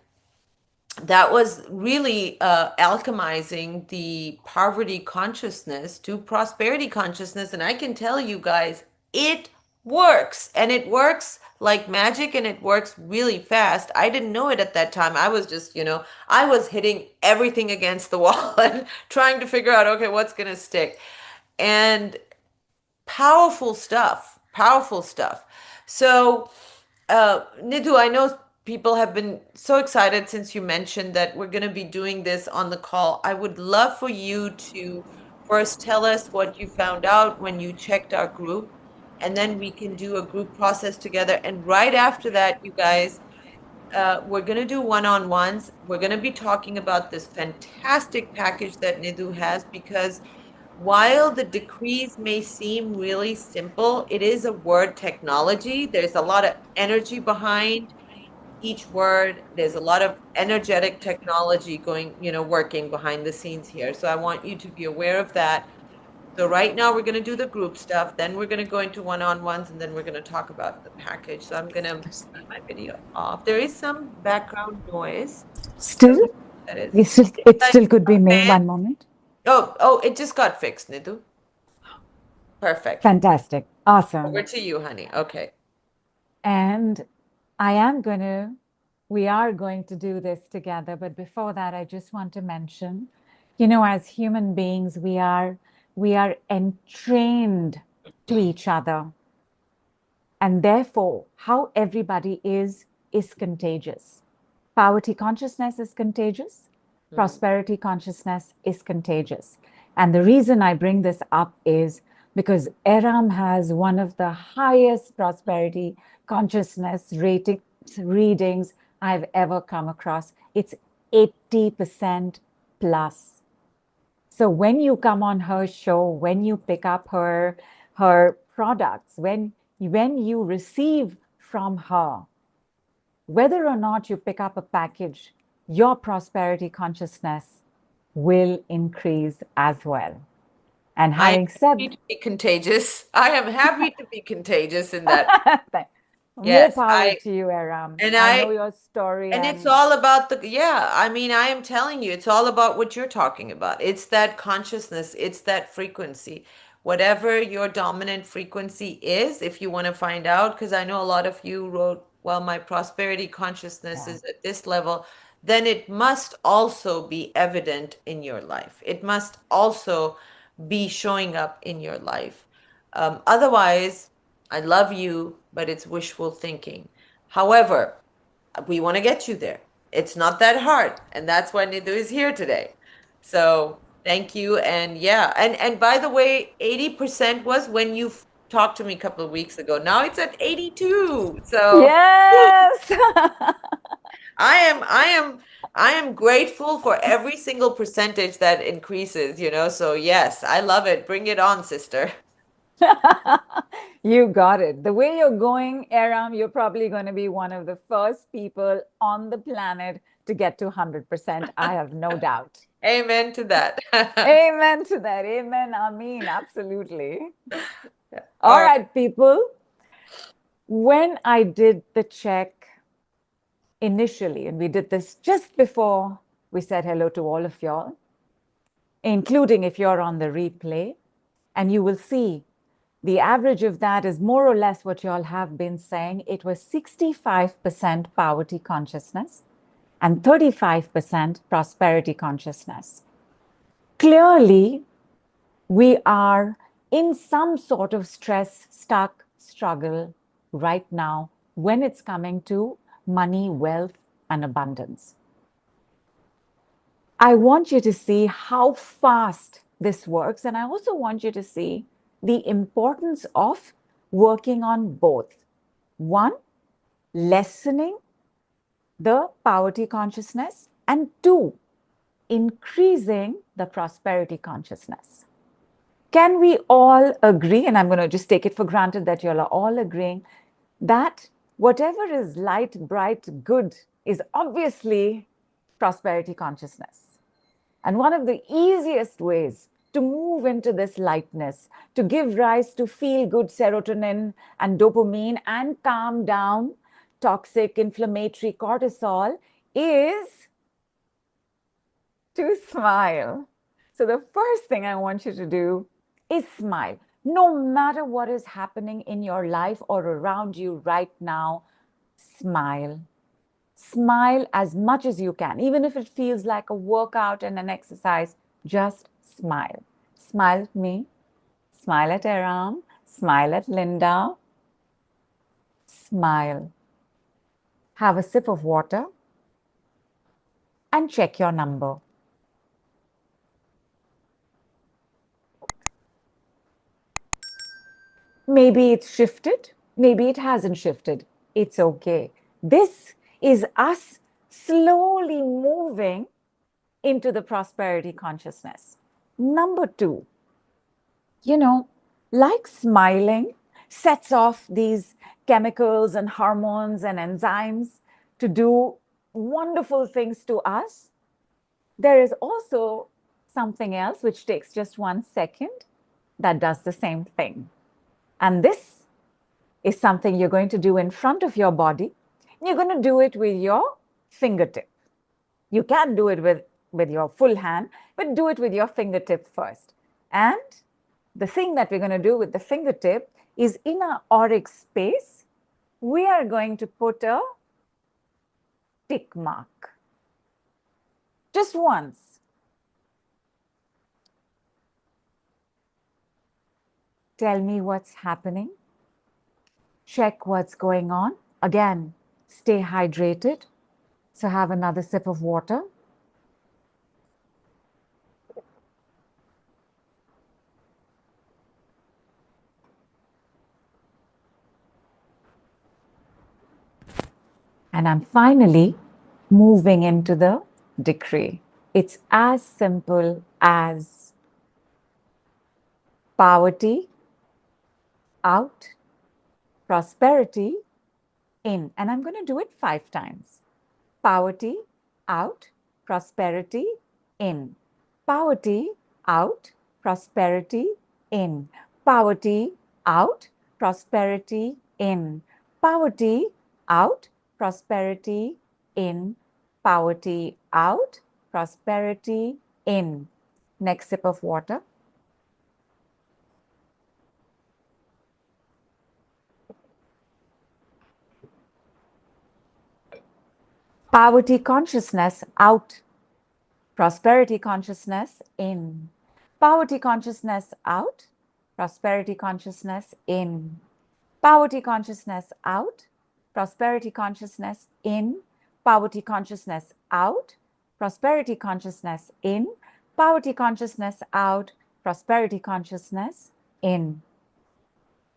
that was really alchemizing the poverty consciousness to prosperity consciousness. And I can tell you guys, it works. And it works like magic, and it works really fast. I didn't know it at that time. I was just, I was hitting everything against the wall and trying to figure out, okay, what's going to stick. And powerful stuff, powerful stuff. So, Nidhu, I know people have been so excited since you mentioned that we're going to be doing this on the call. I would love for you to first tell us what you found out when you checked our group, and then we can do a group process together. And right after that, you guys, we're going to do one-on-ones. We're going to be talking about this fantastic package that Nidhu has, because while the decrees may seem really simple, it is a word technology. There's a lot of energy behind each word. There's a lot of energetic technology working behind the scenes here. So I want you to be aware of that. So right now we're going to do the group stuff, then we're going to go into one-on-ones, and then we're going to talk about the package. So I'm going to leave my video off. There is some background noise.
Still,
That is.
it
Like
still could be me.
fan.
One moment.
Oh, it just got fixed, Nidhu. Perfect.
Fantastic. Awesome.
Over to you, honey. Okay.
And we are going to do this together. But before that, I just want to mention, as human beings, we are entrained to each other. And therefore, how everybody is contagious. Poverty consciousness is contagious. Prosperity consciousness is contagious. And the reason I bring this up is because Eram has one of the highest prosperity consciousness readings I've ever come across. It's 80% plus. So when you come on her show, when you pick up her products, when you receive from her, whether or not you pick up a package, your prosperity consciousness will increase as well. And having said,
happy to be contagious. I am happy to be contagious in that.
More power to you, Eram.
And
I know your story.
And it's all about I am telling you, it's all about what you're talking about. It's that consciousness, it's that frequency. Whatever your dominant frequency is, if you want to find out, because I know a lot of you wrote, well, my prosperity consciousness is at this level, then it must also be evident in your life. It must also be showing up in your life. Otherwise, I love you, but it's wishful thinking. However, we want to get you there. it's not that hard. And that's why Nidhu is here today. So thank you. And yeah, and by the way, 80% was when you talked to me a couple of weeks ago. Now it's at 82. So
Yes.
I am I am I am grateful for every single percentage that increases, you know. So yes, I love it. Bring it on, sister.
You got it. The way you're going, Aram, you're probably going to be one of the first people on the planet to get to 100%. I have no doubt.
Amen to that.
Amen to that. Amen. I mean, absolutely. All
All right.
right, people. When I did the check initially, and we did this just before we said hello to all of y'all, including if you're on the replay, and you will see the average of that is more or less what y'all have been saying. It was 65% poverty consciousness and 35% prosperity consciousness. Clearly, we are in some sort of stress, stuck, struggle right now when it's coming to money, wealth, and abundance. I want you to see how fast this works. And I also want you to see the importance of working on both. One, lessening the poverty consciousness, and two, increasing the prosperity consciousness. Can we all agree, and I'm going to just take it for granted that you all are all agreeing, that whatever is light, bright, good is obviously prosperity consciousness? And one of the easiest ways to move into this lightness, to give rise to feel good serotonin and dopamine and calm down toxic inflammatory cortisol, is to smile. So, the first thing I want you to do is smile. No matter what is happening in your life or around you right now, smile. Smile as much as you can, even if it feels like a workout and an exercise, just smile. Smile at me, smile at Aram, smile at Linda. Smile. Have a sip of water and check your number. Maybe it's shifted, maybe it hasn't shifted. It's okay. This is us slowly moving into the prosperity consciousness. Number two, like smiling sets off these chemicals and hormones and enzymes to do wonderful things to us. There is also something else which takes just 1 second that does the same thing. And this is something you're going to do in front of your body. You're going to do it with your fingertip. You can do it with your full hand, but do it with your fingertip first. And the thing that we're going to do with the fingertip is in our auric space, we are going to put a tick mark. Just once. Tell me what's happening. Check what's going on. Again, stay hydrated. So have another sip of water. And I'm finally moving into the decree. It's as simple as poverty out, prosperity in. And I'm going to do it 5 times. Poverty out, prosperity in. Poverty out, prosperity in. Poverty out, prosperity in. Poverty out, prosperity in. Poverty out, prosperity in. Next sip of water. Poverty consciousness out, prosperity consciousness in. Poverty consciousness out, prosperity consciousness in. Poverty consciousness out, prosperity consciousness in. poverty consciousness out, prosperity consciousness in, poverty consciousness out, prosperity consciousness in.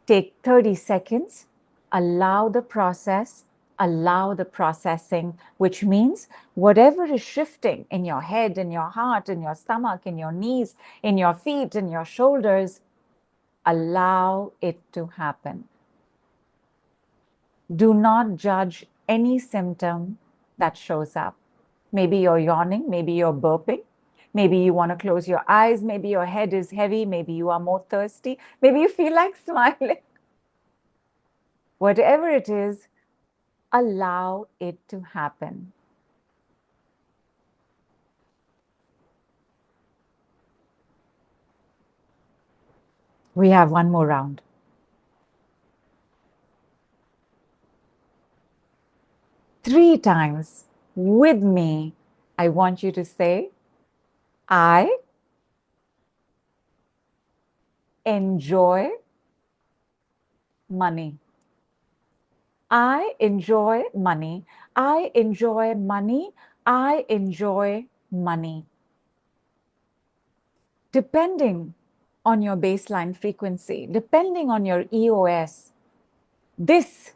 Take 30 seconds, allow the process, allow the processing, which means whatever is shifting in your head, in your heart, in your stomach, in your knees, in your feet, in your shoulders, allow it to happen. Do not judge any symptom that shows up. Maybe you're yawning, maybe you're burping, maybe you want to close your eyes, maybe your head is heavy, maybe you are more thirsty, maybe you feel like smiling. Whatever it is, allow it to happen. We have one more round. Three times with me, I want you to say, I enjoy money. I enjoy money. I enjoy money. I enjoy money. Depending on your baseline frequency, depending on your EOS, this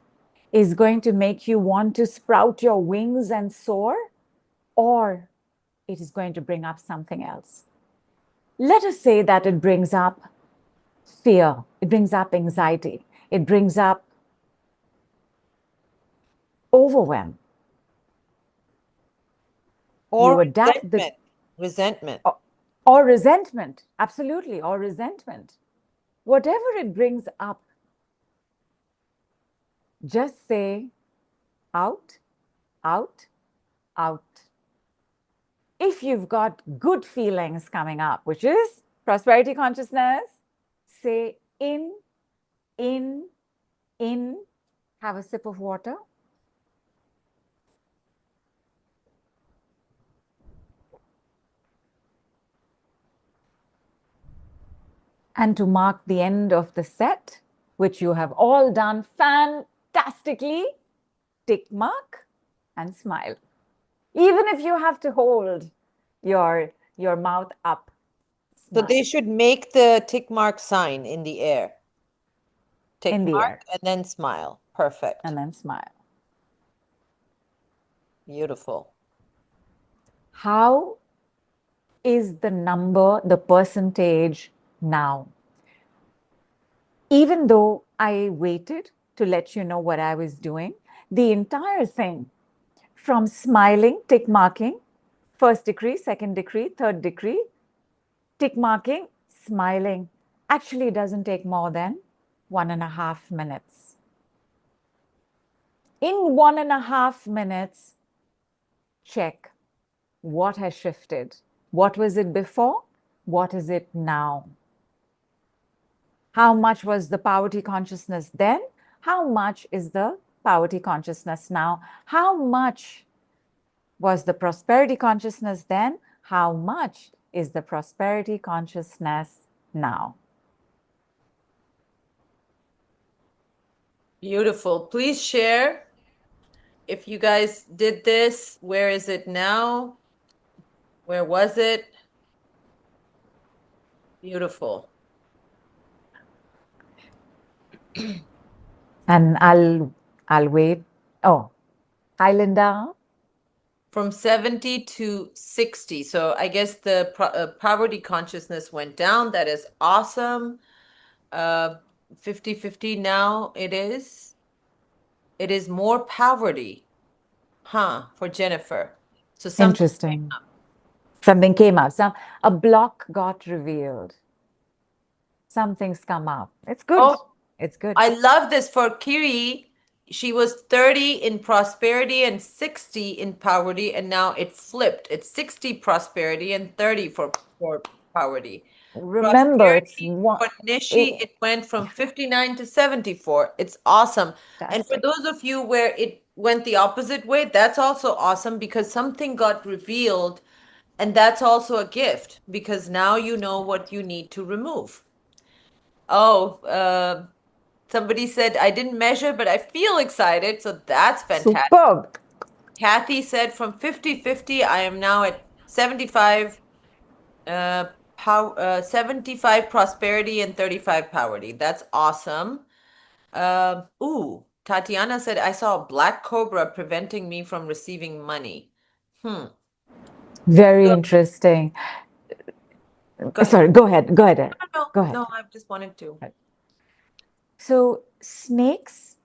is going to make you want to sprout your wings and soar, or it is going to bring up something else. Let us say that it brings up fear, it brings up anxiety, it brings up overwhelm.
Or
You adapt
resentment.
or resentment, absolutely, or resentment. Whatever it brings up, just say out, out, out. If you've got good feelings coming up, which is prosperity consciousness, say in, in, in. Have a sip of water. And to mark the end of the set, which you have all done fantastically, tick mark and smile. Even if you have to hold your mouth up.
So they should make the tick mark sign in the air. Tick
in the
mark
air.
And then smile. Perfect.
And then smile.
Beautiful.
How is the number, the percentage now? Even though I waited to let you know what I was doing, the entire thing from smiling, tick marking, first decree, second decree, third decree, tick marking, smiling, actually doesn't take more than 1.5 minutes. In 1.5 minutes, check what has shifted. What was it before? What is it now? How much was the poverty consciousness then? How much is the poverty consciousness now? How much was the prosperity consciousness then? How much is the prosperity consciousness now?
Beautiful. Please share if you guys did this. Where is it now? Where was it? Beautiful.
And I'll wait. Oh, hi, Linda.
From 70 to 60. So I guess the poverty consciousness went down. That is awesome. 50-50 now it is. It is more poverty, for Jennifer. So something
Interesting. Something came up. A block got revealed. Something's come up. It's good.
Oh,
it's good.
I love this for Kiri. She was 30 in prosperity and 60 in poverty, and now it flipped. It's 60 prosperity and 30 for poverty.
Remember, it's
For Nishi, it went from 59 to 74. It's awesome. And for those of you where it went the opposite way, that's also awesome because something got revealed, and that's also a gift because now you know what you need to remove. Oh, somebody said I didn't measure, but I feel excited, so that's fantastic.
Superb.
Kathy said from 50-50, I am now at 75 75 prosperity and 35 poverty. That's awesome. Ooh, Tatiana said, I saw a black cobra preventing me from receiving money.
Very
So-
interesting.
Go ahead.
Sorry, go ahead. Go ahead. Go ahead.
No, I just wanted to.
So snakes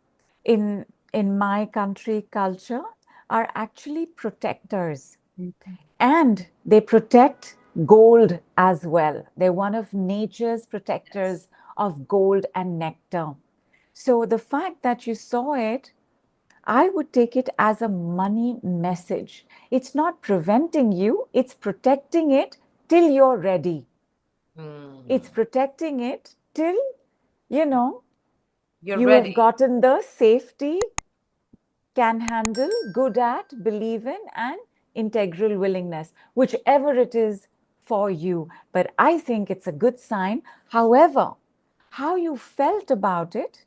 in my country culture are actually protectors, and they protect gold as well. They're one of nature's protectors of gold and nectar. So the fact that you saw it, I would take it as a money message. It's not preventing you, it's protecting it till you're ready. It's protecting it till, you know,
You're
you
ready.
have gotten the safety, can handle, good at, believe in, and integral willingness, whichever it is for you. But I think it's a good sign. However, how you felt about it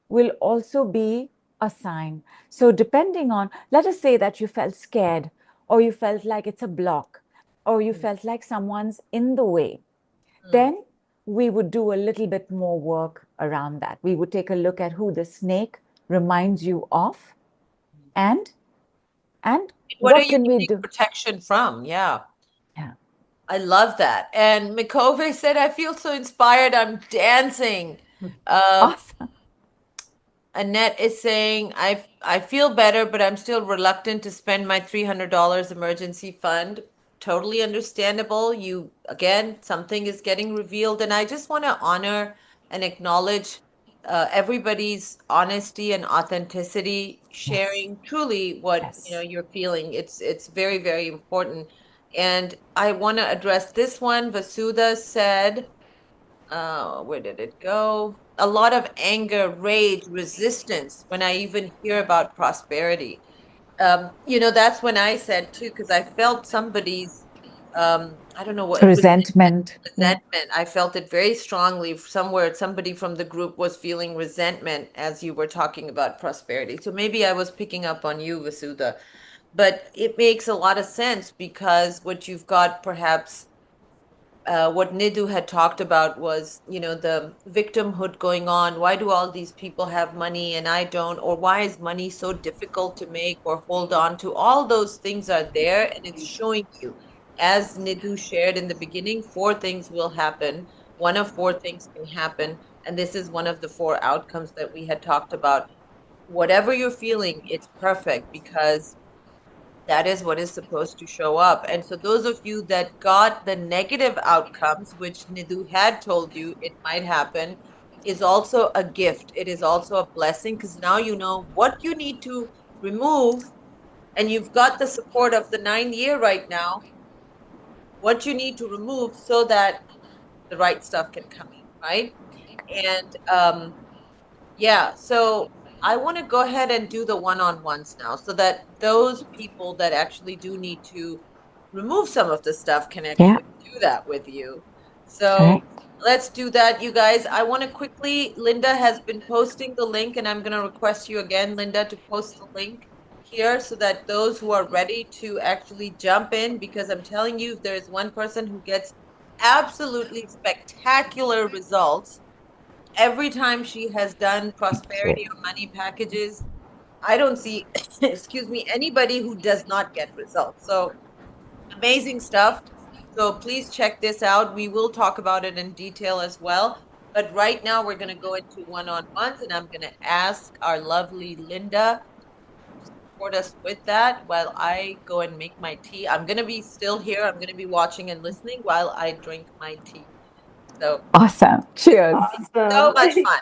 will also be a sign. So, depending on, let us say that you felt scared, or you felt like it's a block, or you felt like someone's in the way, then we would do a little bit more work around that. We would take a look at who the snake reminds you of, and
What are
what
you
can we
needing
do?
protection from? Yeah.
Yeah.
I love that. And Mikove said, I feel so inspired. I'm dancing.
Awesome.
Annette is saying, I feel better, but I'm still reluctant to spend my $300 emergency fund. Totally understandable. You, again, something is getting revealed. And I just want to honor and acknowledge everybody's honesty and authenticity, sharing truly what
Yes.
you're feeling. It's very, very important. And I want to address this one. Vasudha said, where did it go? A lot of anger, rage, resistance when I even hear about prosperity. That's when I said too, because I felt somebody's, I don't know what,
Resentment. Yeah.
resentment. I felt it very strongly somewhere. Somebody from the group was feeling resentment as you were talking about prosperity. So maybe I was picking up on you, Vasudha, but it makes a lot of sense because what you've got perhaps what Nidhu had talked about was, the victimhood going on. Why do all these people have money and I don't? Or why is money so difficult to make or hold on to? All those things are there and it's showing you. As Nidhu shared in the beginning, four things will happen. One of four things can happen. And this is one of the four outcomes that we had talked about. Whatever you're feeling, it's perfect because that is what is supposed to show up. And so those of you that got the negative outcomes, which Nidhu had told you it might happen, is also a gift. It is also a blessing because now you know what you need to remove, and you've got the support of the 9 year right now, what you need to remove so that the right stuff can come in, right? And yeah, so I want to go ahead and do the one-on-ones now so that those people that actually do need to remove some of the stuff can
Yeah.
actually do that with you. So
Correct.
let's do that, you guys. I want to quickly, Linda has been posting the link, and I'm going to request you again, Linda, to post the link here so that those who are ready to actually jump in, because I'm telling you, if there's one person who gets absolutely spectacular results every time she has done prosperity or money packages, I don't see, excuse me, anybody who does not get results. So amazing stuff. So please check this out. We will talk about it in detail as well. But right now we're going to go into one-on-ones, and I'm going to ask our lovely Linda to support us with that while I go and make my tea. I'm going to be still here. I'm going to be watching and listening while I drink my tea. So
Awesome. Cheers.
so
Awesome.
much fun.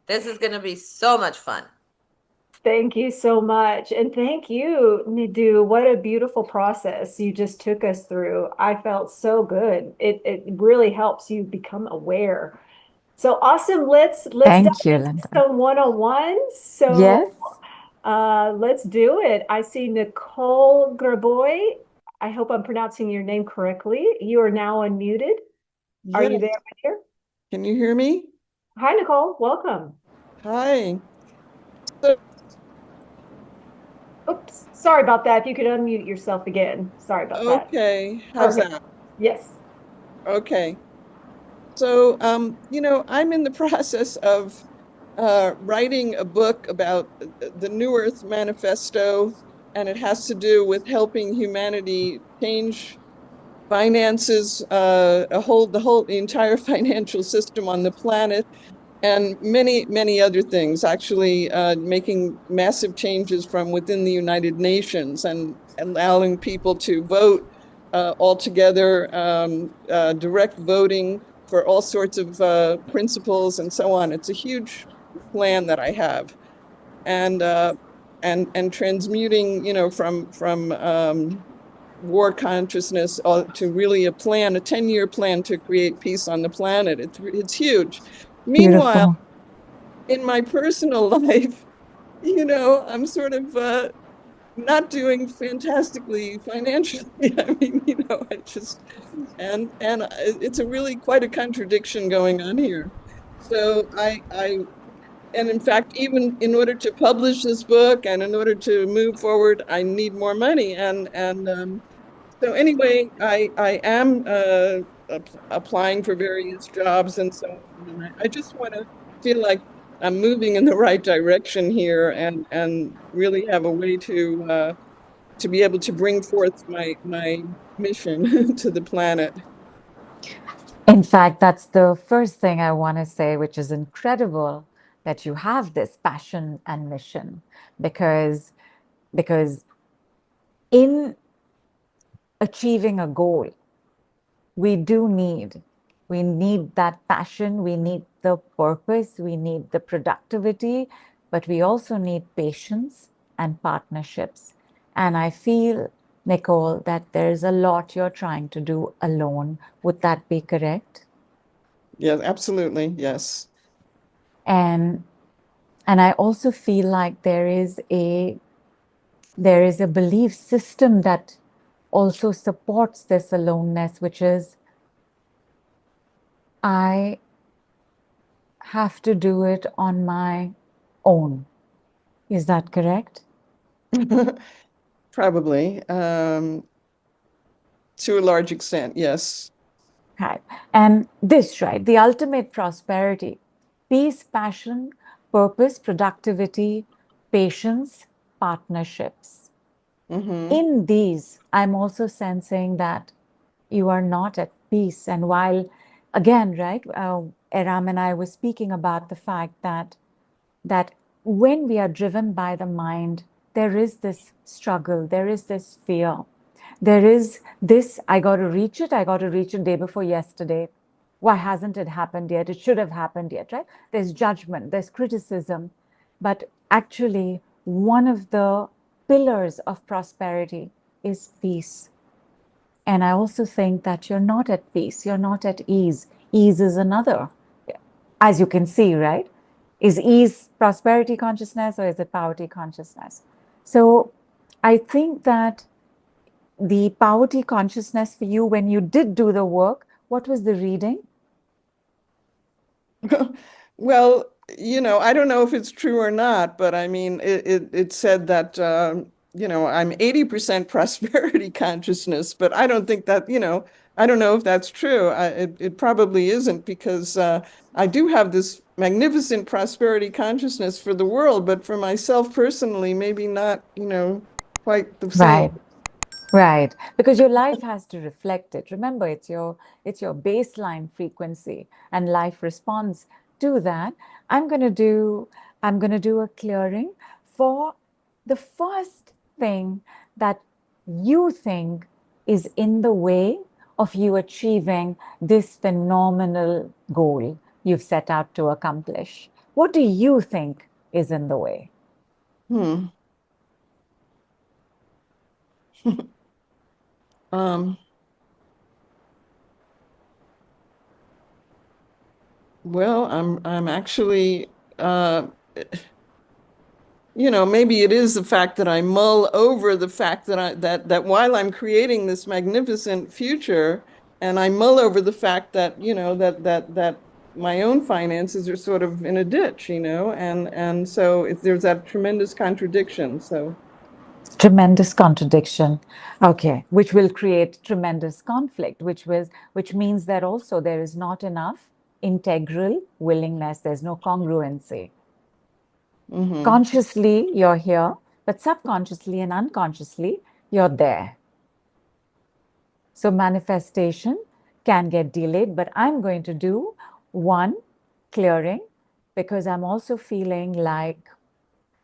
This is going to be so much fun.
Thank you so much. And thank you, Nidhu. What a beautiful process you just took us through. I felt so good. It really helps you become aware. So awesome. Let's
Thank
dive
you,
into
Linda.
some one-on-ones. So
Yes.
let's do it. I see Nicole Graboy. I hope I'm pronouncing your name correctly. You are now unmuted. Are you
Yes.
there, my dear?
Can you hear me?
Hi, Nicole. Welcome.
Hi. So
Oops. Sorry about that. If you could unmute yourself again. Sorry about that.
Okay, how's
Perfect.
that?
Yes.
Okay. So, I'm in the process of writing a book about the New Earth Manifesto, and it has to do with helping humanity change finances, the entire financial system on the planet, and many, many other things, actually making massive changes from within the United Nations and allowing people to vote altogether, direct voting for all sorts of principles and so on. It's a huge plan that I have. And and transmuting, from war consciousness to really a plan, a 10-year plan to create peace on the planet. It's huge. Meanwhile,
Beautiful.
in my personal life, I'm sort of not doing fantastically financially. I mean, I just and it's a really quite a contradiction going on here. So and in fact, even in order to publish this book and in order to move forward, I need more money. And so anyway, I am applying for various jobs and so on. And I just want to feel like I'm moving in the right direction here and really have a way to be able to bring forth my mission to the planet.
In fact, that's the first thing I want to say, which is incredible that you have this passion and mission because because in achieving a goal, we do need we need that passion, we need the purpose, we need the productivity, but we also need patience and partnerships. And I feel, Nicole, that there's a lot you're trying to do alone. Would that be correct?
Yeah, absolutely. Yes.
And I also feel like there is a belief system that also supports this aloneness, which is I have to do it on my own. Is that correct?
Probably. To a large extent, yes.
Right. And this, right, the ultimate prosperity, peace, passion, purpose, productivity, patience, partnerships.
Hmm.
In these, I'm also sensing that you are not at peace. And while, again, right, Eram and I were speaking about the fact that when we are driven by the mind, there is this struggle, there is this fear, there is this, I got to reach it day before yesterday. Why hasn't it happened yet? It should have happened yet, right? There's judgment, there's criticism. But actually, one of the pillars of prosperity is peace. And I also think that you're not at peace, you're not at ease. Ease is another, as you can see, right? Is ease prosperity consciousness or is it poverty consciousness? So I think that the poverty consciousness for you, when you did do the work, what was the reading?
Well, I don't know if it's true or not, but I mean, it said that, I'm 80% prosperity consciousness, but I don't think that, I don't know if that's true. It probably isn't because I do have this magnificent prosperity consciousness for the world, but for myself personally, maybe not, quite the same.
Right. Right, because your life has to reflect it. Remember, it's your baseline frequency, and life responds to that. I'm going to do I'm going to do a clearing for the first thing that you think is in the way of you achieving this phenomenal goal you've set out to accomplish. What do you think is in the way?
Hmm. Um, well, I'm actually maybe it is the fact that I mull over the fact that that while I'm creating this magnificent future, and I mull over the fact that, that my own finances are sort of in a ditch, and so there's that tremendous contradiction. So,
Tremendous contradiction. Okay, which will create tremendous conflict, which means that also there is not enough integral willingness. There's no congruency.
Mm-hmm.
Consciously, you're here, but subconsciously and unconsciously, you're there. So manifestation can get delayed, but I'm going to do one clearing because I'm also feeling like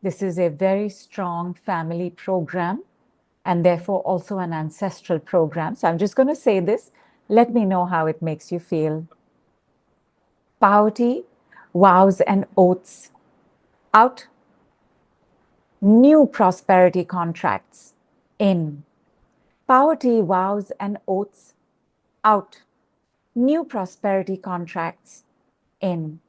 this is a very strong family program and therefore also an ancestral program. So I'm just going to say this. Let me know how it makes you feel. Poverty, vows, and oaths out. New prosperity contracts in. Poverty, vows, and oaths out. New prosperity contracts in.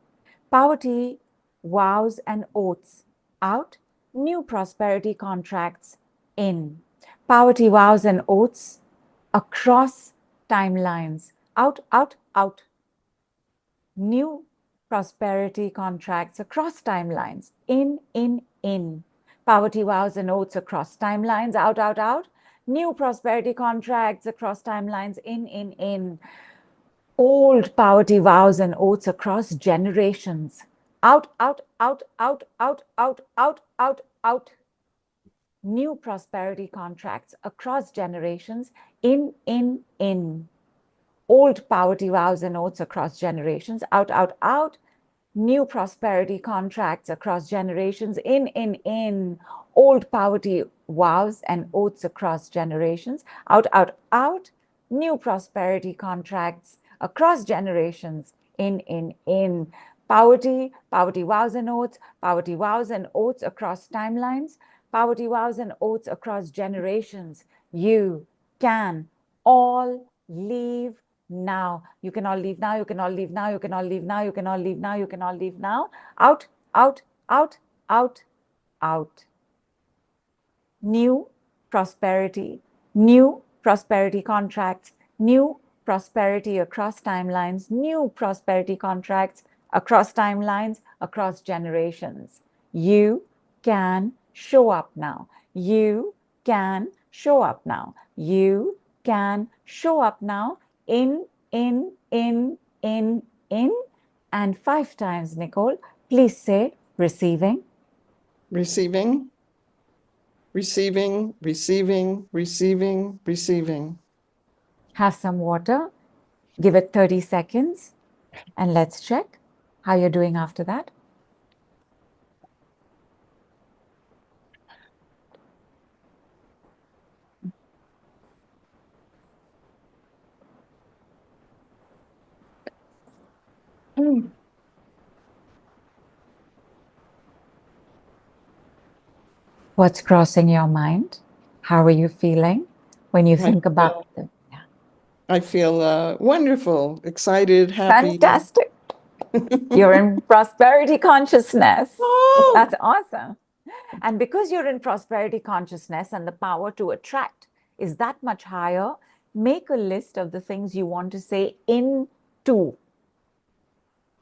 Poverty, vows, and oaths out. New prosperity contracts in. Poverty, vows, and oaths across timelines out, out, out. New prosperity contracts across timelines in. Poverty, vows, and oaths across timelines out, out, out. New prosperity contracts across timelines in. Old poverty vows and oaths across generations. Out, out, out, out, out, out, out, out, out. New prosperity contracts across generations in. Old poverty vows and oaths across generations. Out, out, out. New prosperity contracts across generations in. Old poverty vows and oaths across generations. Out, out, out. New prosperity contracts across generations in. Poverty vows and oaths, poverty vows and oaths across timelines, poverty vows and oaths across generations. You can all leave now. You can all leave now. You can all leave now. You can all leave now. You can all leave now. You can all leave now. Out, out, out, out, out. New prosperity contracts, new prosperity across timelines, new prosperity contracts across timelines, across generations. You can show up now. You can show up now. You can show up now in. And 5 times, Nicole, please say receiving.
Receiving, receiving, receiving, receiving, receiving.
Have some water, give it 30 seconds, and let's check how you're doing after that. What's crossing your mind? How are you feeling when you think about it?
I feel wonderful, excited, happy.
Fantastic. You're in prosperity consciousness.
Oh.
That's awesome. And because you're in prosperity consciousness and the power to attract is that much higher, make a list of the things you want to say into,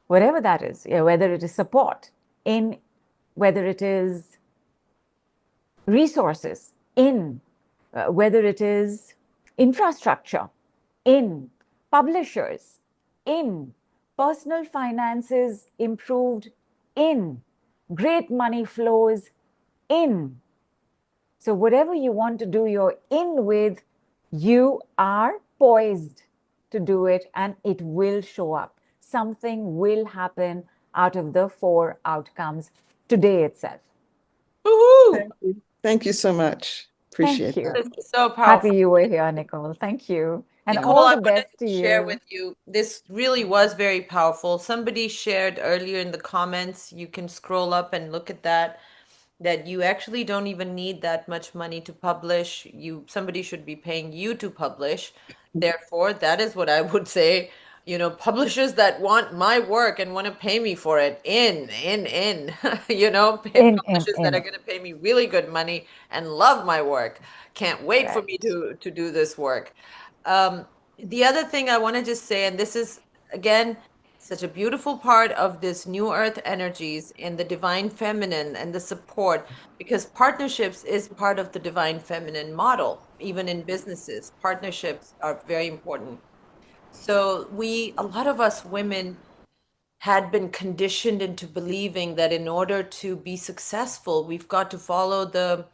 whatever that is, whether it is support, in, whether it is resources, in, whether it is infrastructure, in, publishers, in, personal finances improved, in, great money flows, in. So whatever you want to do, you're in with, you are poised to do it and it will show up. Something will happen out of the 4 outcomes today itself.
Woohoo!
Thank you so much. Appreciate
Thank you.
that.
This is so powerful.
Happy you were here, Nicole. Thank you. And
Nicole,
all
I
the
wanted
best
to
to
share
you.
with you. This really was very powerful. Somebody shared earlier in the comments. You can scroll up and look at that. That you actually don't even need that much money to publish. Somebody should be paying you to publish. Therefore, that is what I would say. Publishers that want my work and want to pay me for it, in. Publishers that are going to pay me really good money and love my work. Can't wait for me to do this work. The other thing I want to just say, and this is again such a beautiful part of this new earth energies and the divine feminine and the support, because partnerships is part of the divine feminine model. Even in businesses, partnerships are very important. So a lot of us women had been conditioned into believing that in order to be successful, we've got to follow the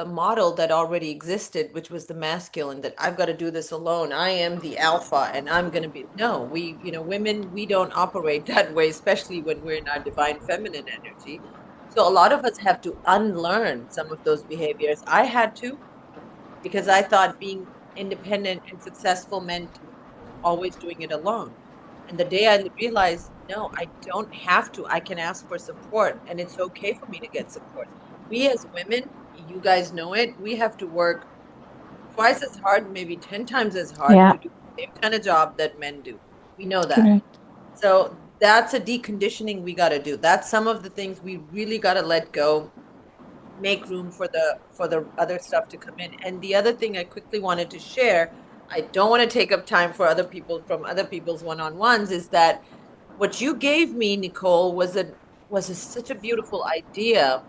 model that already existed, which was the masculine, that I've got to do this alone. I am the alpha and I'm going to be, no, women, we don't operate that way, especially when we're in our divine feminine energy. So a lot of us have to unlearn some of those behaviors. I had to, because I thought being independent and successful meant always doing it alone. And the day I realized, no, I don't have to. I can ask for support, and it's okay for me to get support. We as women, you guys know it, we have to work twice as hard, maybe 10 times as hard
Yeah,
to do the same kind of job that men do. We know that.
correct.
So that's a deconditioning we got to do. That's some of the things we really got to let go, make room for the other stuff to come in. And the other thing I quickly wanted to share, I don't want to take up time for other people's one-on-ones, is that what you gave me, Nicole, such a beautiful idea,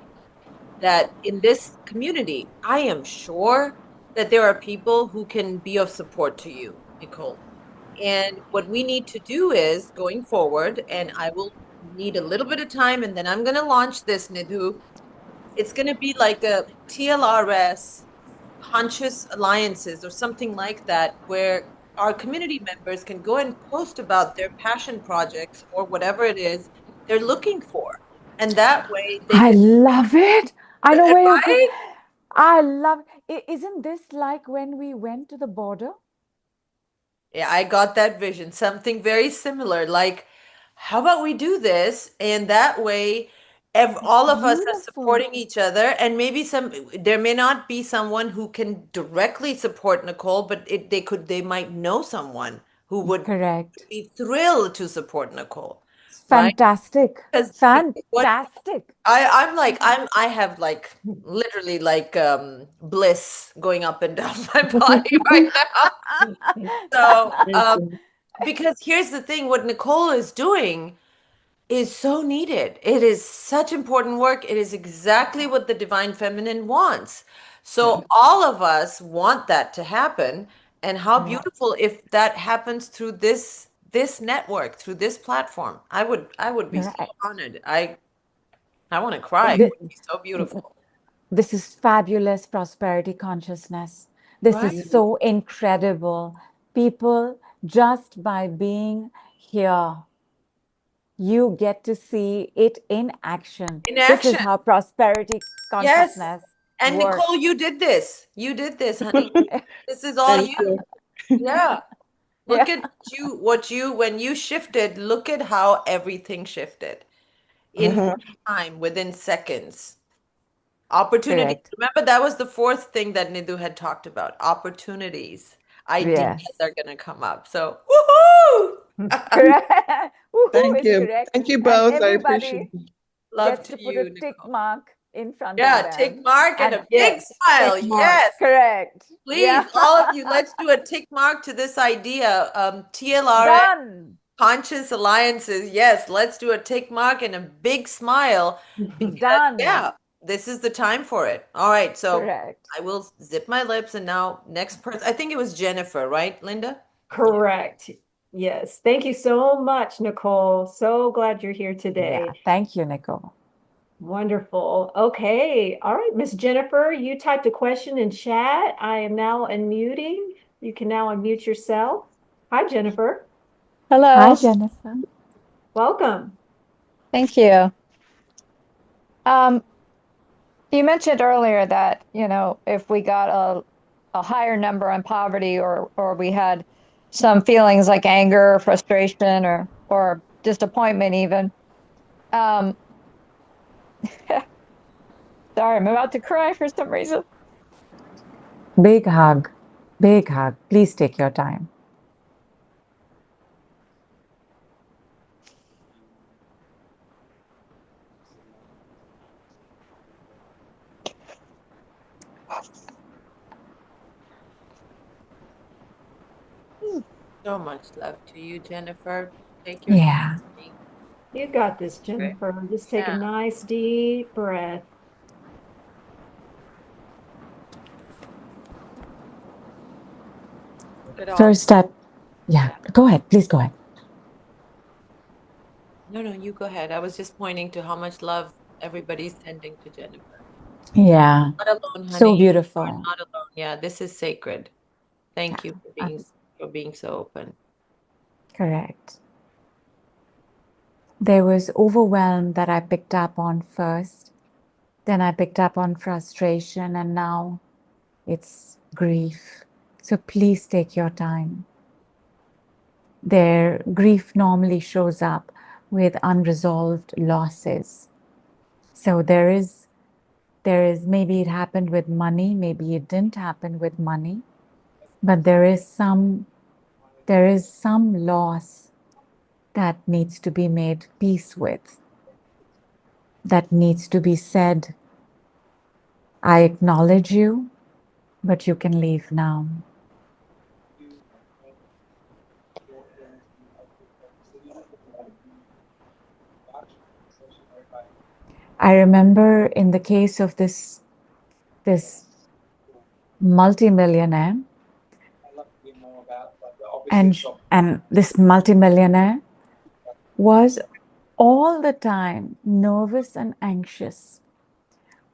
that in this community, I am sure that there are people who can be of support to you, Nicole. And what we need to do is going forward, and I will need a little bit of time, and then I'm going to launch this, Nidhu. It's going to be like a TLRS, conscious alliances or something like that, where our community members can go and post about their passion projects or whatever it is they're looking for. And that way they
I
can,
love it. I know where you're going.
right?
I love it. Isn't this like when we went to the border?
Yeah, I got that vision. Something very similar. Like, how about we do this? And that way,
It's
all of us are
beautiful.
supporting each other. And maybe there may not be someone who can directly support Nicole, but they might know someone who would
Correct.
be thrilled to support Nicole, right?
Fantastic.
Because what
Fantastic.
I have like literally like bliss going up and down my body right now. So, because here's the thing, what Nicole is doing is so needed. It is such important work. It is exactly what the divine feminine wants. So all of us want that to happen. And how
Correct.
beautiful if that happens through this network, through this platform. I would be so
Correct.
honored. I want to cry. It
Th-
would be so beautiful.
This is fabulous prosperity consciousness. This is
Right?
so incredible. People, just by being here, you get to see it in action.
In
This is
action.
how prosperity
Yes.
consciousness
And Nicole,
works.
you did this. You did this, honey. This is all
Thank
you.
you.
Yeah.
Yeah,
Look at when you shifted, look at how everything shifted in
Uh-huh.
time, within seconds. Opportunity.
correct.
Remember, that was the fourth thing that Nidhu had talked about. Opportunities, ideas
Yes.
are going to come up. So, woohoo!
Correct. Woohoo
Thank
is
you.
correct.
Thank you
And
both. I appreciate
everybody
it.
Love
gets
to
to put a
you,
tick
Nicole.
mark in front of
Yeah, tick
them.
mark and
And
a big
Yes,
smile.
check mark.
Yes.
correct.
Please,
Yeah.
all of you, let's do a tick mark to this idea. TLRS,
Done.
conscious alliances. Yes, let's do a tick mark and a big smile, because,
Done.
yeah, this is the time for it. All right, so
Correct.
I will zip my lips, and now next person. I think it was Jennifer, right, Linda?
Correct. Yes. Thank you so much, Nicole. So glad you're here today.
Yeah. Thank you, Nicole.
Wonderful. Okay. All right, Miss Jennifer, you typed a question in chat. I am now unmuting. You can now unmute yourself. Hi, Jennifer.
Hi,
Hello,
Jennifer.
Welcome.
thank you. Um, you mentioned earlier that, if we got a higher number on poverty or we had some feelings like anger, frustration, or disappointment even. Um, sorry, I'm about to cry for some reason.
Big hug. Big hug. Please take your time.
So much love to you, Jennifer. Take your
Yeah.
time.
You got this, Jennifer. Just take a
Yeah.
nice deep breath.
It all.
First step. Yeah. Go ahead. Please go ahead.
No, you go ahead. I was just pointing to how much love everybody's sending to Jennifer.
Yeah.
Not alone,
So
honey. You are
beautiful.
not alone. Yeah, this is sacred. Thank you
Yeah.
for being so open.
Correct. There was overwhelm that I picked up on first. Then I picked up on frustration, and now it's grief. So please take your time. Their grief normally shows up with unresolved losses. So there is maybe it happened with money, maybe it didn't happen with money, but there is some loss that needs to be made peace with, that needs to be said, I acknowledge you, but you can leave now. I remember in the case of this multimillionaire, and this multimillionaire was all the time nervous and anxious,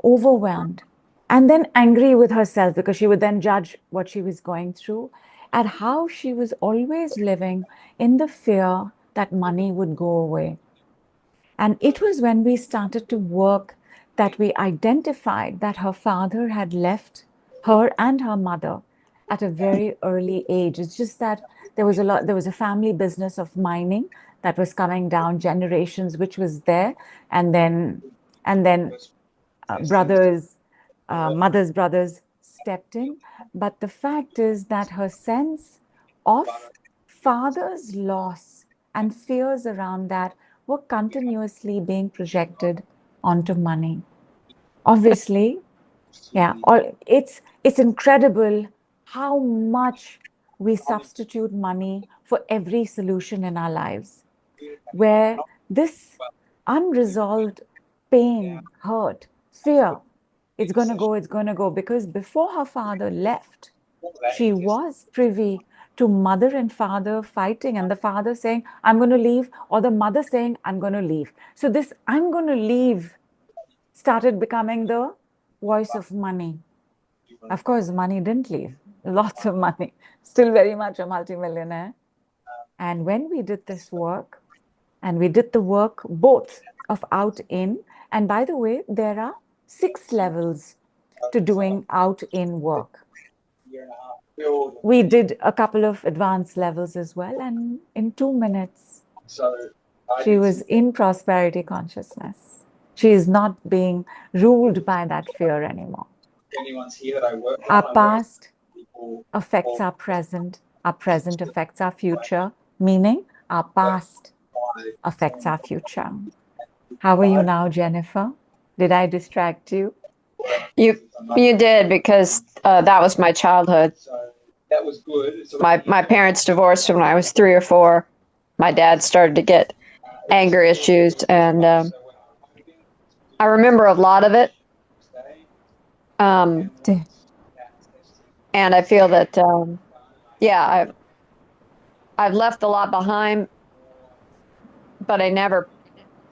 overwhelmed, and then angry with herself because she would then judge what she was going through, and how she was always living in the fear that money would go away. And it was when we started to work that we identified that her father had left her and her mother at a very early age. It's just that there was a family business of mining that was coming down generations, which was there, and then brothers, mother's brothers stepped in. But the fact is that her sense of father's loss and fears around that were continuously being projected onto money. Obviously, yeah, it's incredible how much we substitute money for every solution in our lives, where this unresolved pain, hurt, fear, it's going to go. Because before her father left, she was privy to mother and father fighting, and the father saying, I'm going to leave, or the mother saying, I'm going to leave. So this I'm going to leave started becoming the voice of money. Of course, money didn't leave. Lots of money. Still very much a multimillionaire. And when we did this work, and we did the work both of out in, and by the way, there are 6 levels to doing out in work. We did a couple of advanced levels as well, and in 2 minutes, she was in prosperity consciousness. She is not being ruled by that fear anymore. Our past affects our present affects our future, meaning our past affects our future. How are you now, Jennifer? Did I distract you?
You did, because that was my childhood. My parents divorced when I was 3 or 4. My dad started to get anger issues, and I remember a lot of it. And I feel that yeah, I've left a lot behind, but I never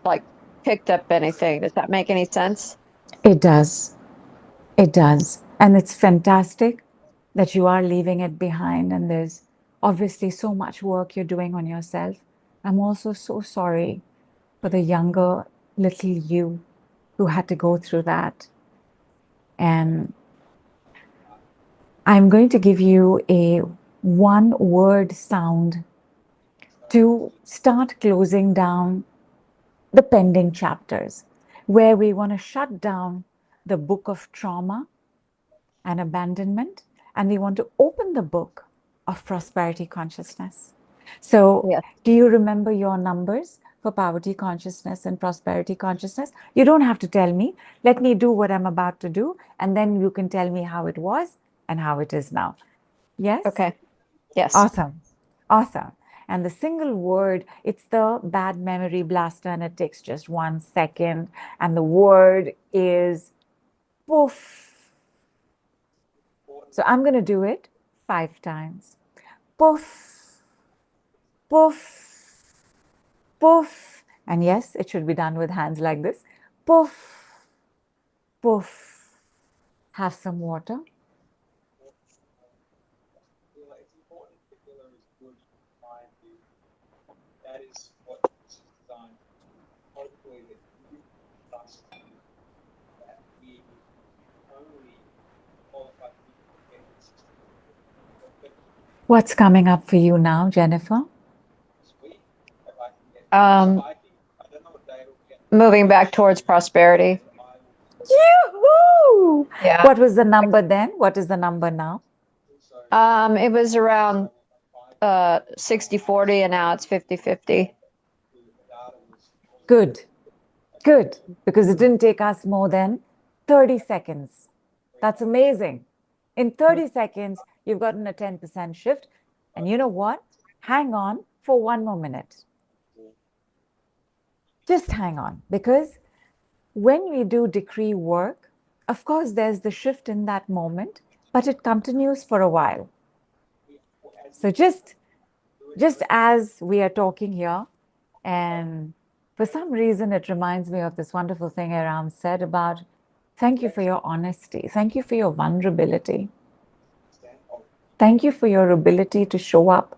like picked up anything. Does that make any sense?
It does. It does. And it's fantastic that you are leaving it behind. And there's obviously so much work you're doing on yourself. I'm also so sorry for the younger little you who had to go through that. And I'm going to give you a one word sound to start closing down the pending chapters, where we want to shut down the book of trauma and abandonment, and we want to open the book of prosperity consciousness. So,
Yes.
do you remember your numbers for poverty consciousness and prosperity consciousness? You don't have to tell me. Let me do what I'm about to do, and then you can tell me how it was and how it is now. Yes?
Okay. Yes.
Awesome. Awesome. And the single word, it's the bad memory blaster, and it takes just 1 second. And the word is poof. So I'm going to do it 5 times. Poof, poof, poof. And yes, it should be done with hands like this. Poof, poof. Have some water. What's coming up for you now, Jennifer?
Moving back towards prosperity.
Woo!
Yeah.
What was the number then? What is the number now?
It was around 60-40, and now it's 50-50.
Good. Good. Because it didn't take us more than 30 seconds. That's amazing. In 30 seconds, you've gotten a 10% shift. And you know what? Hang on for 1 more minute. Just hang on, because when we do decree work, of course, there's the shift in that moment, but it continues for a while. So just as we are talking here, and for some reason, it reminds me of this wonderful thing Aram said about, thank you for your honesty. Thank you for your vulnerability. Thank you for your ability to show up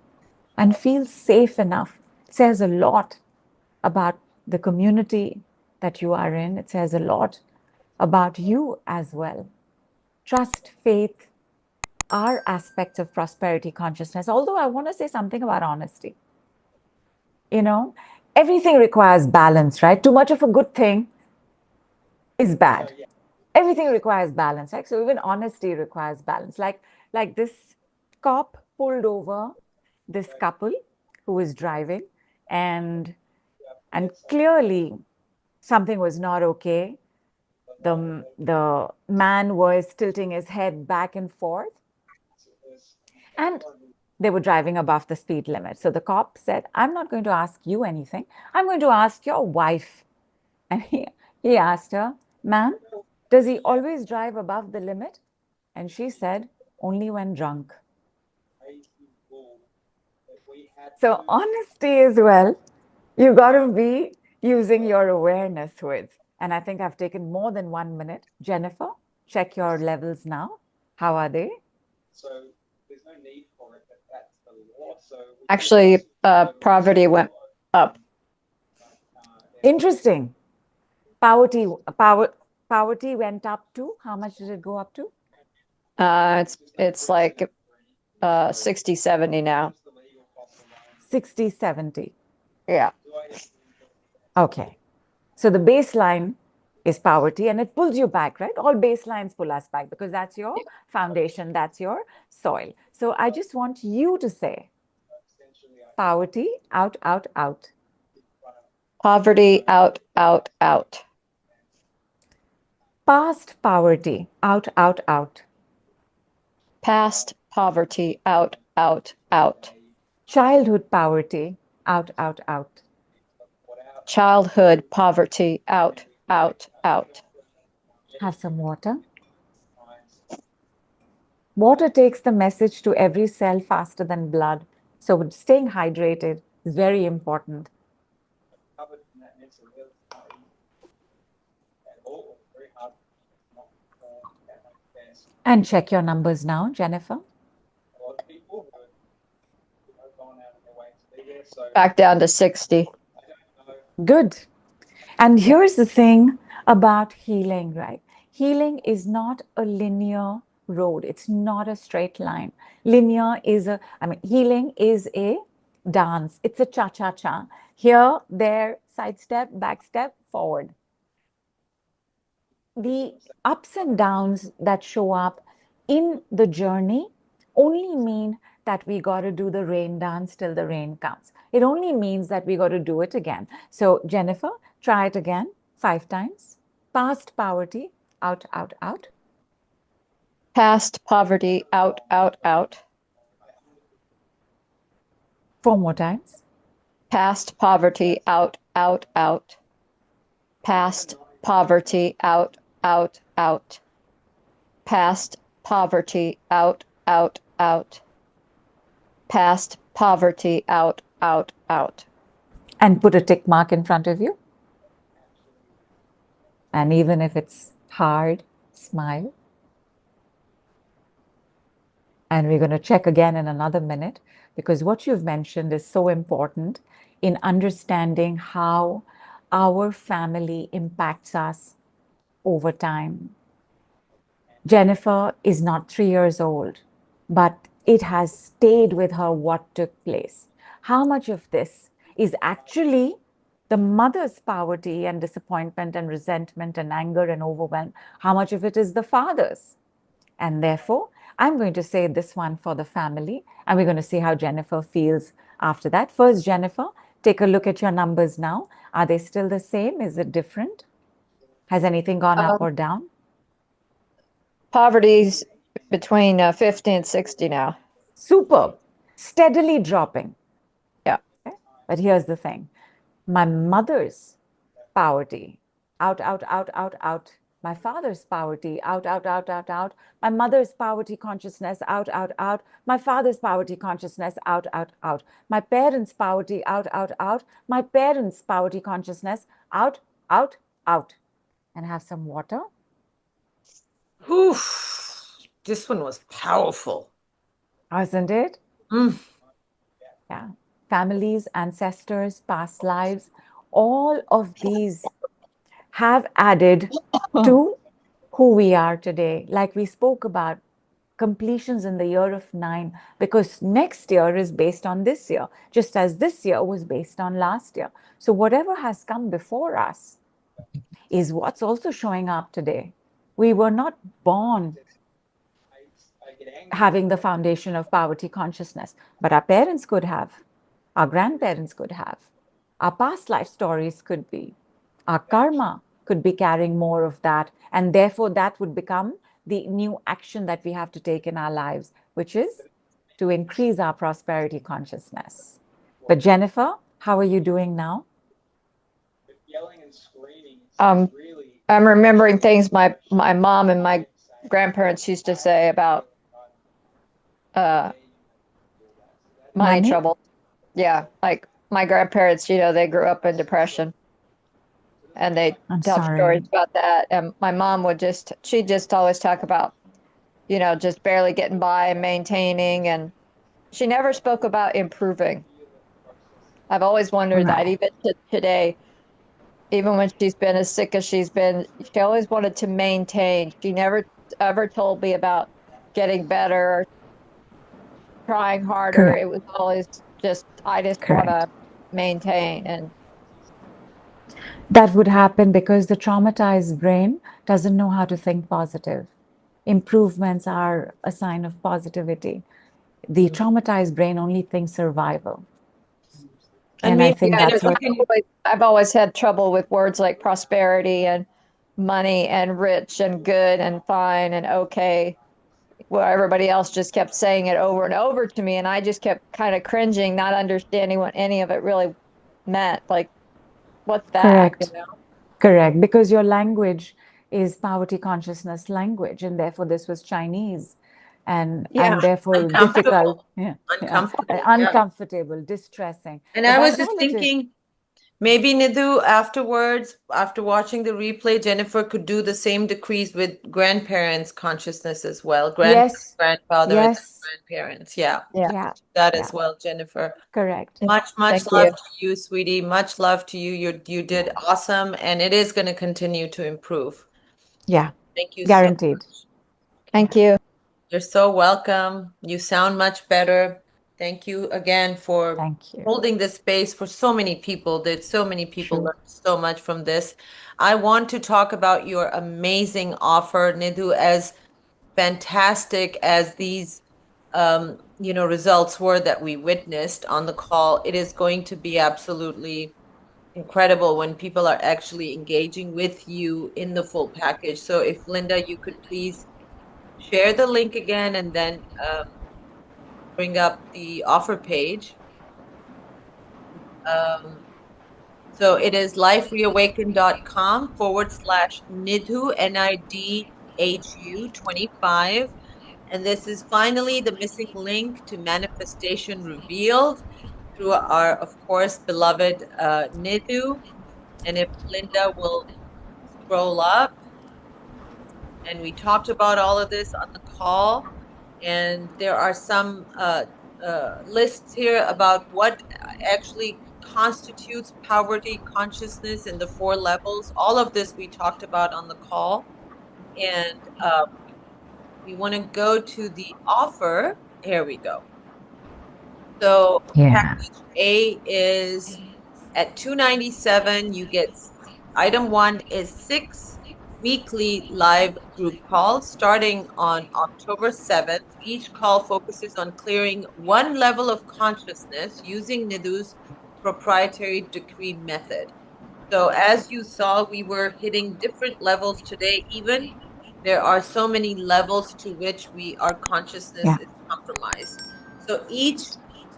and feel safe enough. It says a lot about the community that you are in. It says a lot about you as well. Trust, faith are aspects of prosperity consciousness. Although I want to say something about honesty. You know, everything requires balance, right? Too much of a good thing is bad. Everything requires balance, right? So even honesty requires balance. Like this cop pulled over this couple who was driving, and clearly something was not okay. The man was tilting his head back and forth, and they were driving above the speed limit. So the cop said, I'm not going to ask you anything. I'm going to ask your wife. And he asked her, ma'am, does he always drive above the limit? And she said, only when drunk. So honesty as well, you got to be using your awareness with. And I think I've taken more than 1 minute. Jennifer, check your levels now. How are they?
Actually, poverty went up.
Interesting. Poverty went up to, how much did it go up to?
It's like 60-70 now.
60, 70.
Yeah.
Okay. So the baseline is poverty, and it pulls you back, right? All baselines pull us back because that's your foundation, that's your soil. So I just want you to say poverty, out, out, out.
Poverty, out, out, out.
Past poverty, out, out, out.
Past poverty, out, out, out.
Childhood poverty, out, out, out.
Childhood poverty, out, out, out.
Have some water. Water takes the message to every cell faster than blood. So staying hydrated is very important. And check your numbers now, Jennifer.
Back down to 60.
Good. And here's the thing about healing, right? Healing is not a linear road. It's not a straight line. Healing is a dance. It's a cha-cha-cha. Here, there, side step, back step, forward. The ups and downs that show up in the journey only mean that we got to do the rain dance till the rain comes. It only means that we got to do it again. So Jennifer, try it again 5 times. Past poverty, out, out, out.
Past poverty, out, out, out.
4 more times.
Past poverty, out, out, out. Past poverty, out, out, out. Past poverty, out, out, out. Past poverty, out, out, out.
And put a tick mark in front of you. And even if it's hard, smile. And we're going to check again in another minute, because what you've mentioned is so important in understanding how our family impacts us over time. Jennifer is not 3 years old, but it has stayed with her what took place. How much of this is actually the mother's poverty and disappointment and resentment and anger and overwhelm? How much of it is the father's? And therefore, I'm going to say this one for the family, and we're going to see how Jennifer feels after that. First, Jennifer, take a look at your numbers now. Are they still the same? Is it different? Has anything gone up or down?
Poverty's between 50 and 60 now.
Superb. Steadily dropping.
Yeah.
Okay? But here's the thing. My mother's poverty, out, out, out, out, out. My father's poverty, out, out, out, out, out. My mother's poverty consciousness, out, out, out. My father's poverty consciousness, out, out, out. My parents' poverty, out, out, out. My parents' poverty consciousness, out, out, out. And have some water.
Oof. This one was powerful.
Isn't it?
Mm.
Yeah. Families, ancestors, past lives, all of these have added to who we are today. Like we spoke about completions in the year of 9, because next year is based on this year, just as this year was based on last year. So whatever has come before us is what's also showing up today. We were not born having the foundation of poverty consciousness, but our parents could have, our grandparents could have, our past life stories could be, our karma could be carrying more of that, and therefore that would become the new action that we have to take in our lives, which is to increase our prosperity consciousness. But Jennifer, how are you doing now?
I'm remembering things my mom and my grandparents used to say about money trouble. Yeah, like my grandparents, they grew up in depression, and they tell stories about that. And my mom she'd just always talk about, just barely getting by and maintaining, and she never spoke about improving. I've always wondered that, even today, even when she's been as sick as she's been, she always wanted to maintain. She never ever told me about getting better or trying harder. It was always just, I just want to maintain. And
that would happen because the traumatized brain doesn't know how to think positive. Improvements are a sign of positivity. The traumatized brain only thinks survival. And I think that's what
I've always had trouble with words like prosperity and money and rich and good and fine and okay, where everybody else just kept saying it over and over to me, and I just kept kind of cringing, not understanding what any of it really meant. Like, what's that?
Correct, because your language is poverty consciousness language, and therefore this was Chinese, and therefore difficult, uncomfortable, distressing.
And I was just thinking, maybe Nidhu, afterwards, after watching the replay, Jennifer could do the same decrees with grandparents' consciousness as well. Grandfather, and grandparents. That as well, Jennifer.
Correct.
Much love to you, sweetie. Much love to you. You did awesome, and it is going to continue to improve.
Yeah.
Thank you.
Guaranteed.
So much.
Thank you.
You're so welcome. You sound much better. Thank you again for holding this space for so many people. That so many people learned so much from this. I want to talk about your amazing offer, Nidhu. As fantastic as these results were that we witnessed on the call, it is going to be absolutely incredible when people are actually engaging with you in the full package. So if Linda, you could please share the link again and then bring up the offer page. So it is lifereawaken.com/Nidhu, NIDHU 25. And this is finally the missing link to manifestation revealed through our, of course, beloved Nidhu. And if Linda will scroll up, and we talked about all of this on the call, and there are some lists here about what actually constitutes poverty consciousness in the 4 levels. All of this we talked about on the call, and we want to go to the offer. Here we go. So package A is at $297. You get item 1 is 6 weekly live group calls starting on October 7th. Each call focuses on clearing one level of consciousness using Nidhu's proprietary decree method. So as you saw, we were hitting different levels today. Even there are so many levels to which our consciousness is compromised. So each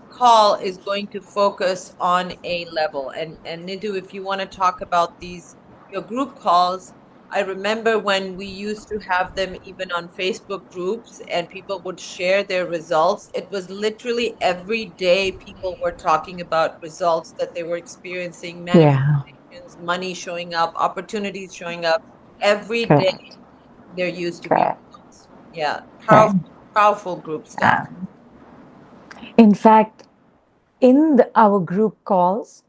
call is going to focus on a level. And Nidhu, if you want to talk about your group calls, I remember when we used to have them even on Facebook groups and people would share their results. It was literally every day people were talking about results that they were experiencing, manifestations, money showing up, opportunities showing up. Every day there used to be results. Yeah, powerful group stuff.
In fact, in our group calls,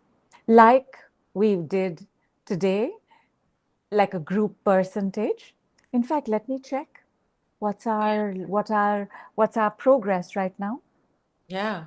like we did today, like a group percentage. In fact, let me check what's our progress right now.
Yeah.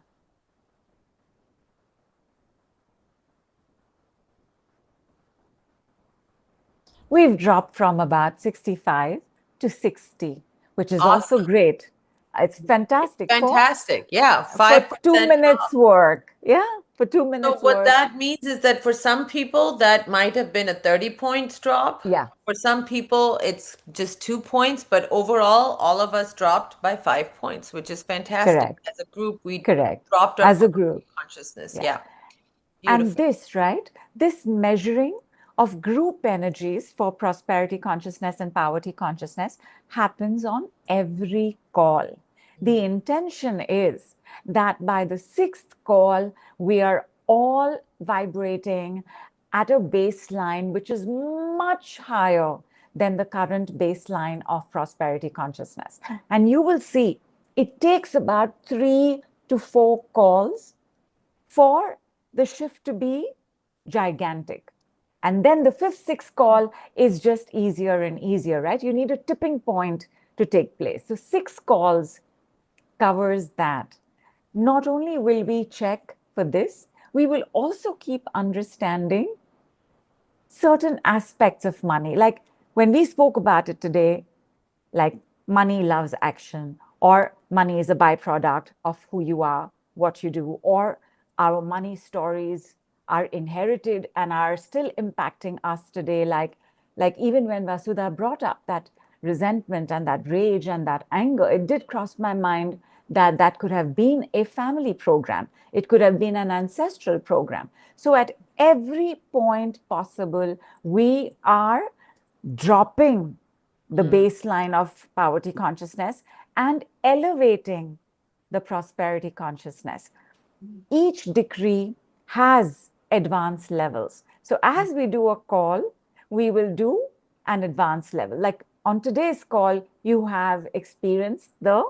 We've dropped from about 65 to 60, which is also great. It's fantastic.
Fantastic. Yeah.
5% for 2 minutes drop. Work. Yeah. For 2 minutes
So what
work.
that means is that for some people that might have been a 30 points drop.
Yeah.
For some people it's just 2 points, but overall all of us dropped by 5 points, which is fantastic.
Correct.
As a group, we
Correct.
dropped our
As a group
consciousness. Yeah.
And this, right? This measuring of group energies for prosperity consciousness and poverty consciousness happens on every call. The intention is that by the 6th call, we are all vibrating at a baseline which is much higher than the current baseline of prosperity consciousness. And you will see it takes about 3 to 4 calls for the shift to be gigantic. And then the 5th, 6th call is just easier and easier, right? You need a tipping point to take place. So 6 calls covers that. Not only will we check for this, we will also keep understanding certain aspects of money. Like when we spoke about it today, like money loves action, or money is a byproduct of who you are, what you do, or our money stories are inherited and are still impacting us today. Like even when Vasudha brought up that resentment and that rage and that anger, it did cross my mind that that could have been a family program. It could have been an ancestral program. So at every point possible, we are dropping the baseline of poverty consciousness and elevating the prosperity consciousness. Each decree has advanced levels. So as we do a call, we will do an advanced level. Like on today's call, you have experienced the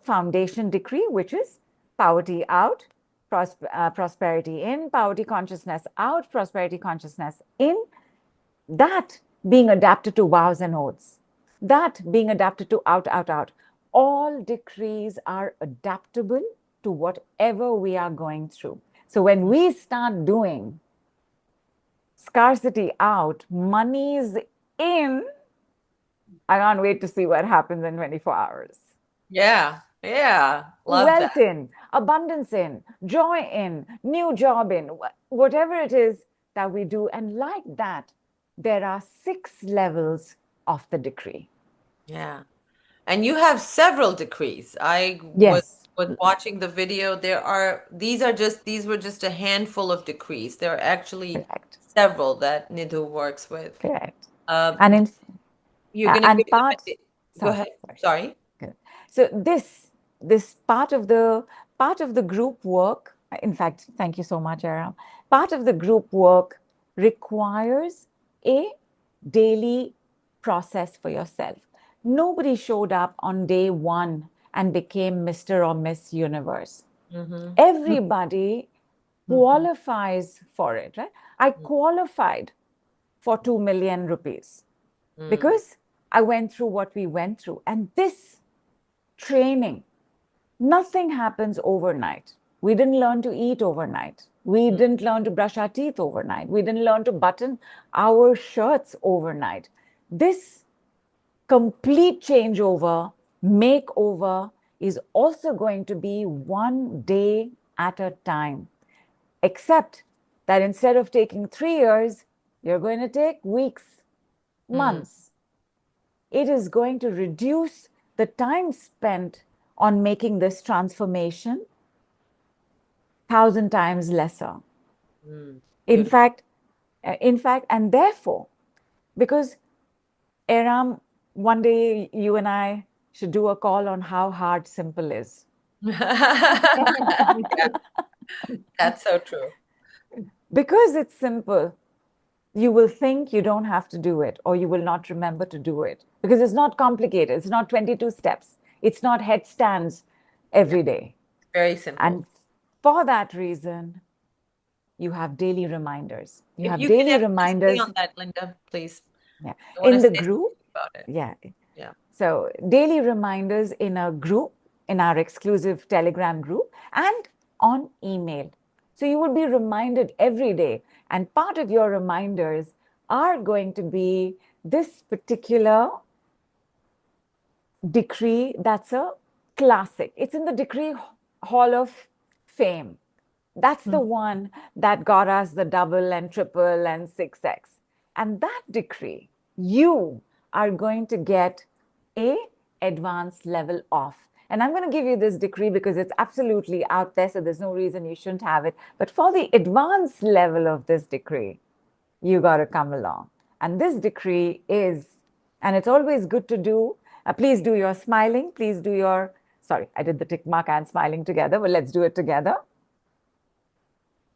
foundation decree, which is poverty out, prosperity in, poverty consciousness out, prosperity consciousness in. That being adapted to vows and oaths, that being adapted to out, out, out. All decrees are adaptable to whatever we are going through. So when we start doing scarcity out, money's in, I can't wait to see what happens in 24 hours.
Yeah. Yeah. Love
Wealth
that.
in, abundance in, joy in, new job in, whatever it is that we do. And like that, there are 6 levels of the decree.
Yeah. And you have several decrees. I was
Yes.
was watching the video. These were just a handful of decrees. There are actually
Correct.
several that Nidhu works with.
Correct.
Um,
And in
you're going to
and
give them
part,
go
sorry,
ahead.
sorry.
Sorry.
Good. So this part of the group work, in fact, thank you so much, Aram. Part of the group work requires a daily process for yourself. Nobody showed up on day one and became Mr. or Miss Universe.
Mm-hmm.
Everybody qualifies for it, right? I qualified for 2 million rupees because I went through what we went through. And this training, nothing happens overnight. We didn't learn to eat overnight. We didn't learn to brush our teeth overnight. We didn't learn to button our shirts overnight. This complete changeover, makeover is also going to be one day at a time, except that instead of taking 3 years, you're going to take weeks, months. It is going to reduce the time spent on making this transformation 1,000 times lesser. In fact, and therefore, because Aram, one day you and I should do a call on how hard simple is.
Yeah, that's so true.
Because it's simple, you will think you don't have to do it, or you will not remember to do it, because it's not complicated. It's not 22 steps. It's not headstands every day.
Very simple.
And for that reason, you have daily reminders. You
If
have
you can
daily
emphasize
reminders
on that, Linda, please.
yeah,
I want
in
to
the
say
group.
something about it.
Yeah.
Yeah.
So daily reminders in a group, in our exclusive Telegram group, and on email. So you will be reminded every day. And part of your reminders are going to be this particular decree that's a classic. It's in the Decree Hall of Fame. That's the one that got us the double and triple and 6x. And that decree, you are going to get a advanced level off. And I'm going to give you this decree because it's absolutely out there, so there's no reason you shouldn't have it. But for the advanced level of this decree, you got to come along. And this decree is, and it's always good to do. Please do your smiling. Please do your, sorry, I did the tick mark and smiling together, but let's do it together.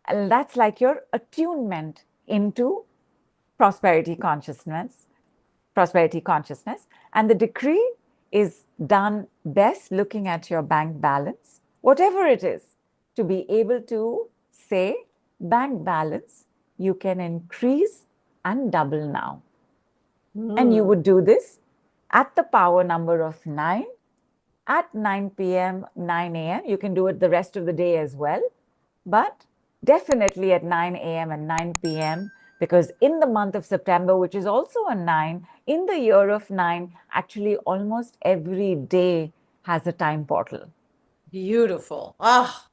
And that's like your attunement into prosperity consciousness. And the decree is done best looking at your bank balance, whatever it is, to be able to say, bank balance, you can increase and double now. And you would do this at the power number of 9 at 9 p.m., 9 a.m. You can do it the rest of the day as well, but definitely at 9 a.m. and 9 p.m. because in the month of September, which is also a 9, in the year of 9, actually almost every day has a time portal.
Beautiful. Ah,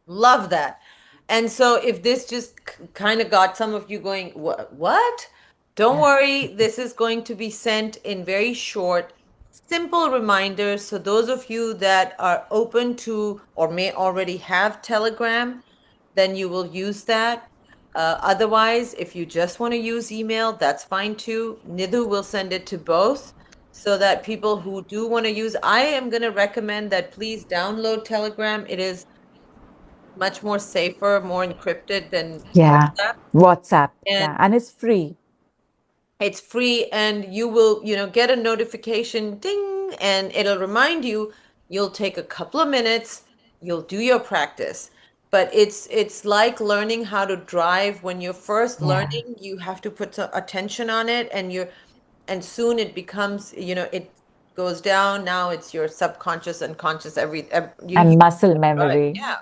love that. And so if this just kind of got some of you going, what? Don't worry, this is going to be sent in very short, simple reminders. So those of you that are open to or may already have Telegram, then you will use that. Otherwise, if you just want to use email, that's fine too. Nidhu will send it to both so that people who do want to use, I am going to recommend that please download Telegram. It is much more safer, more encrypted than
WhatsApp.
and
And it's free.
it's free, and you will, get a notification ding, and it'll remind you. You'll take a couple of minutes, you'll do your practice. But it's like learning how to drive. When you're first learning, you have to put some attention on it, and soon it becomes, it goes down. Now it's your subconscious, unconscious,
And muscle
drive.
memory.
Yeah.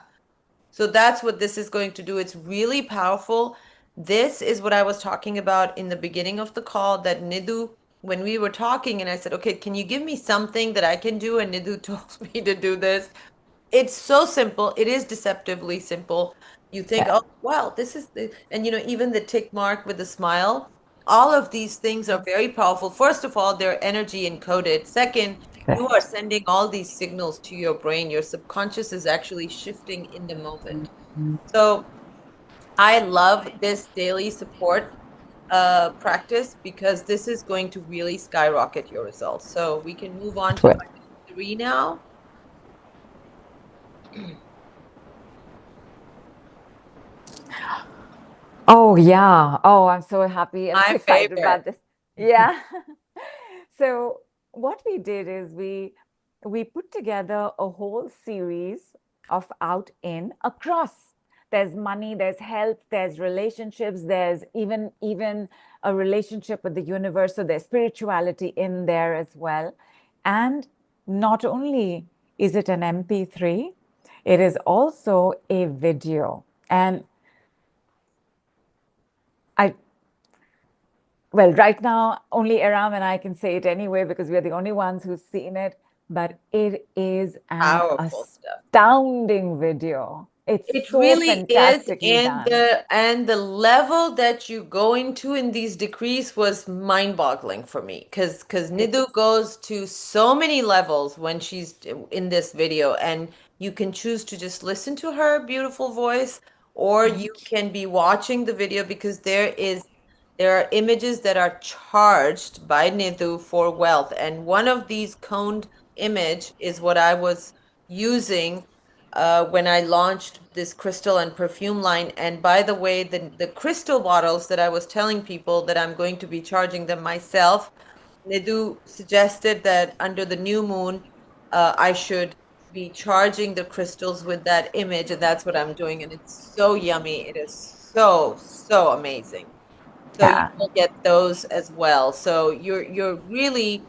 So that's what this is going to do. It's really powerful. This is what I was talking about in the beginning of the call, that Nidhu, when we were talking, and I said, okay, can you give me something that I can do? And Nidhu told me to do this. It's so simple. It is deceptively simple. You think,
Yeah.
oh, wow, this is and even the tick mark with the smile, all of these things are very powerful. First of all, they're energy encoded. Second, you are sending all these signals to your brain. Your subconscious is actually shifting in the moment. So I love this daily support practice because this is going to really skyrocket your results. So we can move on to 3 now.
Oh, yeah. Oh, I'm so happy and so
My
excited
favorite.
about this. Yeah. So what we did is we put together a whole series of out in across. There's money, there's health, there's relationships, there's even a relationship with the universe. So there's spirituality in there as well. And not only is it an MP3, it is also a video. And I well, right now, only Aram and I can say it anyway because we're the only ones who've seen it. But it is an
Powerful stuff.
astounding video. It's
It
so
really is,
fantastically done.
and the level that you go into in these decrees was mind-boggling for me because Nidhu goes to so many levels when she's in this video, and you can choose to just listen to her beautiful voice, or you can be watching the video because there are images that are charged by Nidhu for wealth, and one of these coned image is what I was using when I launched this crystal and perfume line. And by the way, the crystal bottles that I was telling people that I'm going to be charging them myself, Nidhu suggested that under the new moon, I should be charging the crystals with that image, and that's what I'm doing. And it's so yummy. It is so, so amazing. So you
Yeah,
will get those as well. So you're really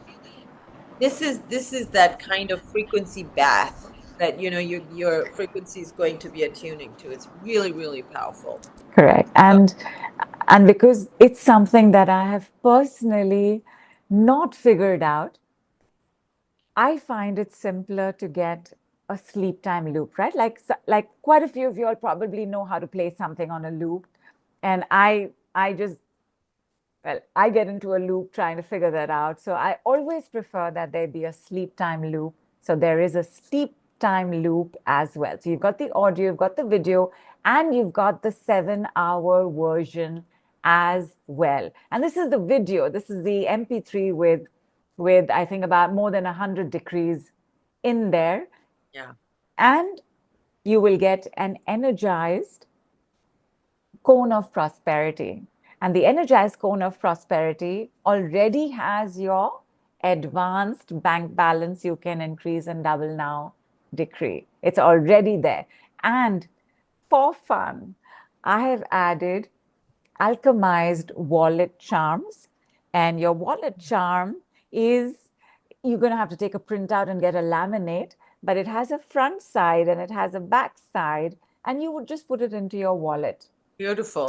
this is that kind of frequency bath that your frequency is going to be attuning to. It's really, really powerful.
correct. And because it's something that I have personally not figured out, I find it simpler to get a sleep time loop, right? Like quite a few of you all probably know how to play something on a loop, and I just well, I get into a loop trying to figure that out. So I always prefer that there be a sleep time loop. So there is a sleep time loop as well. So you've got the audio, you've got the video, and you've got the 7 hour version as well. And this is the video. This is the MP3 with I think about more than 100 decrees in there.
Yeah.
And you will get an energized cone of prosperity. And the energized cone of prosperity already has your advanced bank balance. You can increase and double now decree. It's already there. And for fun, I have added alchemized wallet charms. And your wallet charm is you're going to have to take a printout and get a laminate, but it has a front side and it has a back side, and you would just put it into your wallet.
Beautiful.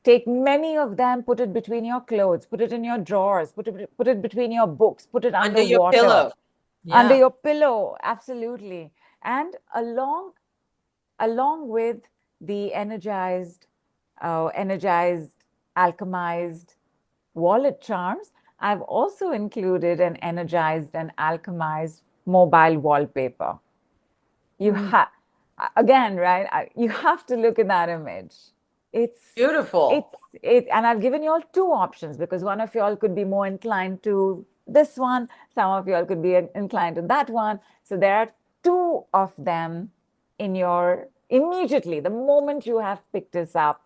Take many of them, put it between your clothes, put it in your drawers, put it between your books, put it
Under your
underwater,
pillow.
under
Yeah.
your pillow, absolutely. And along with the energized alchemized wallet charms, I've also included an energized and alchemized mobile wallpaper. You have again, right? You have to look at that image. It's
Beautiful.
and I've given you all two options because one of you all could be more inclined to this one, some of you all could be inclined to that one. So there are two of them in your immediately the moment you have picked this up,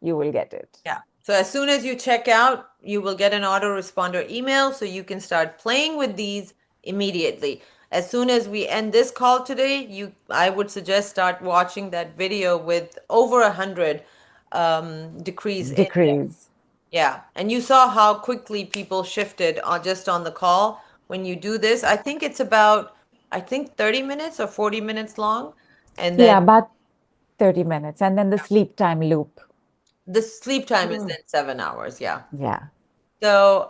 you will get it.
Yeah. So as soon as you check out, you will get an autoresponder email so you can start playing with these immediately. As soon as we end this call today, I would suggest start watching that video with over 100 decrees in there.
Decrees.
Yeah. And you saw how quickly people shifted just on the call. When you do this, I think it's about 30 minutes or 40 minutes long. And then
Yeah, about 30 minutes. And then the sleep time loop.
the sleep time is then 7 hours. Yeah.
Yeah.
So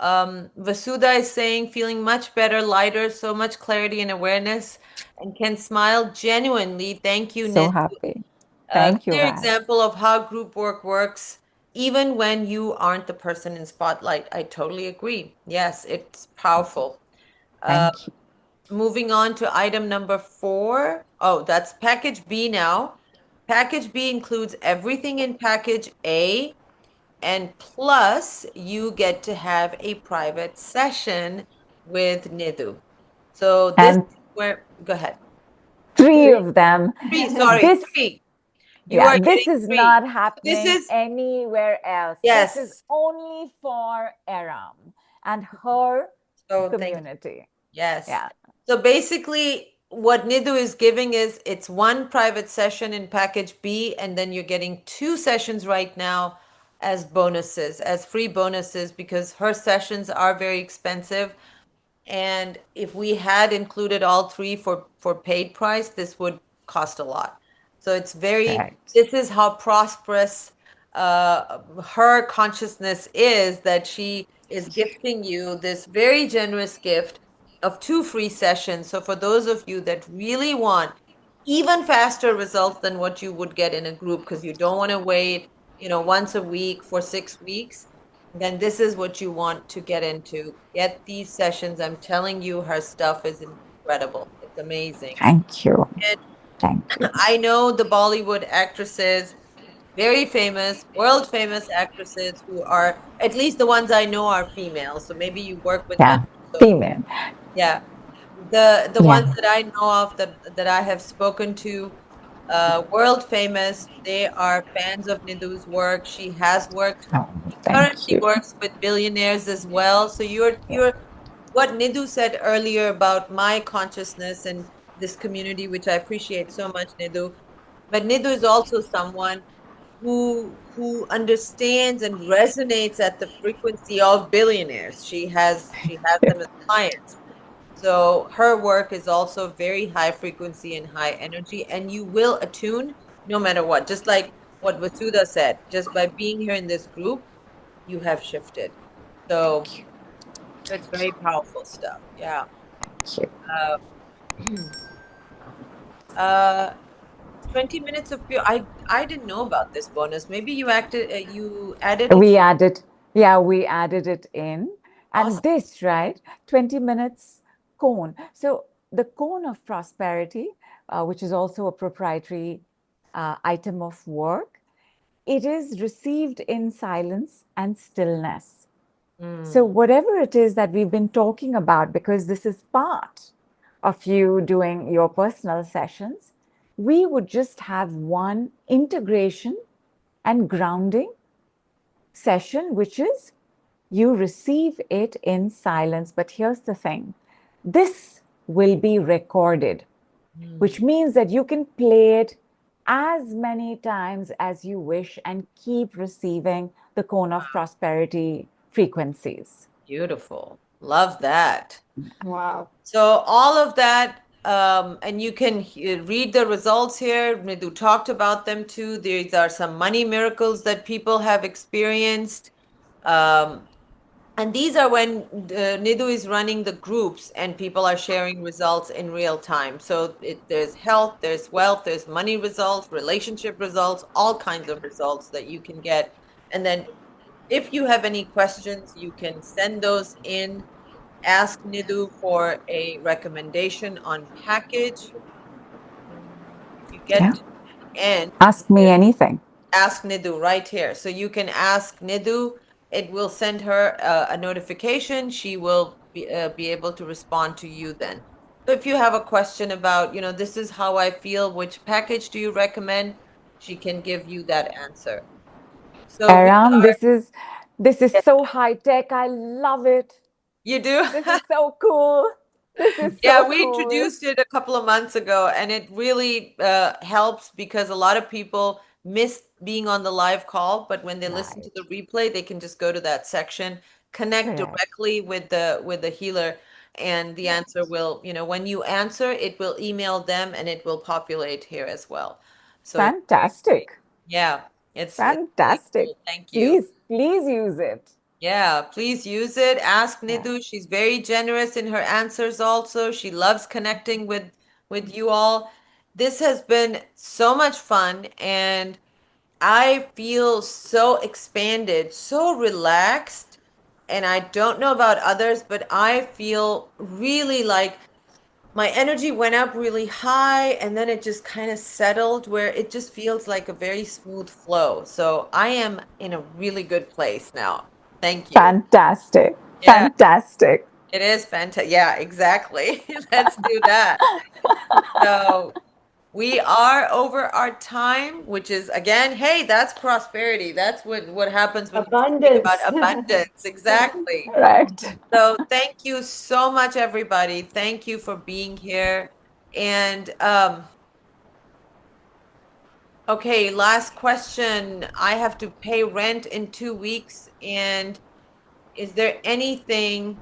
Vasudha is saying, feeling much better, lighter, so much clarity and awareness, and can smile genuinely. Thank you,
So
Nidhu.
happy. Thank you,
Clear
Vas.
example of how group work works, even when you aren't the person in spotlight. I totally agree. Yes, it's powerful.
Thank you.
moving on to item number 4. Oh, that's package B now. Package B includes everything in package A, and plus you get to have a private session with Nidhu. So this
And
is where, go ahead.
three of them. This,
Three. You
yeah,
are
this
getting
is
3.
not
This
happening
is,
anywhere else. This is
yes.
only for Aram and her
So thank you.
community.
Yes.
Yeah.
So basically, what Nidhu is giving is it's one private session in package B, and then you're getting 2 sessions right now as bonuses, as free bonuses, because her sessions are very expensive. And if we had included all 3 for paid price, this would cost a lot. So it's very,
Right.
this is how prosperous her consciousness is, that she is gifting you this very generous gift of 2 free sessions. So for those of you that really want even faster results than what you would get in a group, because you don't want to wait, once a week for 6 weeks, then this is what you want to get into. Get these sessions. I'm telling you, her stuff is incredible. It's amazing.
Thank you.
And
Thank you.
I know the Bollywood actresses, very famous, world famous actresses who are, at least the ones I know, are female. So maybe you work with them.
Yeah.
So
Female.
yeah, the
Yeah.
ones that I know of that I have spoken to, world famous. They are fans of Nidhu's work. She has worked,
Oh, thank
currently
you.
works with billionaires as well. So you're what Nidhu said earlier about my consciousness and this community, which I appreciate so much, Nidhu. But Nidhu is also someone who understands and resonates at the frequency of billionaires. She has them as clients. So her work is also very high frequency and high energy, and you will attune no matter what. Just like what Vasudha said, just by being here in this group, you have shifted. So it's very powerful stuff. Yeah.
Thank you.
Uh, 20 minutes of pure. I didn't know about this bonus. Maybe you added it.
We added, yeah, we added it in. And
Awesome.
this, right, 20 minutes cone. So the cone of prosperity, which is also a proprietary item of work, it is received in silence and stillness. So whatever it is that we've been talking about, because this is part of you doing your personal sessions, we would just have one integration and grounding session, which is you receive it in silence. But here's the thing, this will be recorded, which means that you can play it as many times as you wish and keep receiving the cone of prosperity frequencies.
Beautiful. Love that.
Wow.
So all of that, and you can read the results here. Nidhu talked about them too. These are some money miracles that people have experienced. And these are when Nidhu is running the groups and people are sharing results in real time. So there's health, there's wealth, there's money results, relationship results, all kinds of results that you can get. And then if you have any questions, you can send those in. Ask Nidhu for a recommendation on package. If you get
Yeah.
to the end,
Ask me anything.
ask Nidhu right here. So you can ask Nidhu. It will send her a notification. She will be able to respond to you then. So if you have a question about, this is how I feel, which package do you recommend? She can give you that answer. So we
Aram,
are,
this is so high tech. I love it.
you do?
This is so cool. This is
Yeah,
so
we
cool.
introduced it a couple of months ago, and it really helps because a lot of people miss being on the live call, but when they listen to the replay, they can just go to that section, connect
Correct.
directly with the healer, and the answer will, when you answer, it will email them and it will populate here as well. So it's very great.
Fantastic.
Yeah, it's really
Fantastic.
cool. Thank you.
Please use it.
Yeah, please use it. Ask
Yeah.
Nidhu. She's very generous in her answers also. She loves connecting with you all. This has been so much fun, and I feel so expanded, so relaxed. And I don't know about others, but I feel really like my energy went up really high and then it just kind of settled where it just feels like a very smooth flow. So I am in a really good place now. Thank you.
Fantastic.
Yeah,
Fantastic.
it is fantastic. Yeah, exactly. Let's do that. So we are over our time, which is again, hey, that's prosperity. That's what happens when people think about
Abundance.
abundance. Exactly.
Right.
So thank you so much, everybody. Thank you for being here. And okay, last question. I have to pay rent in 2 weeks. And is there anything,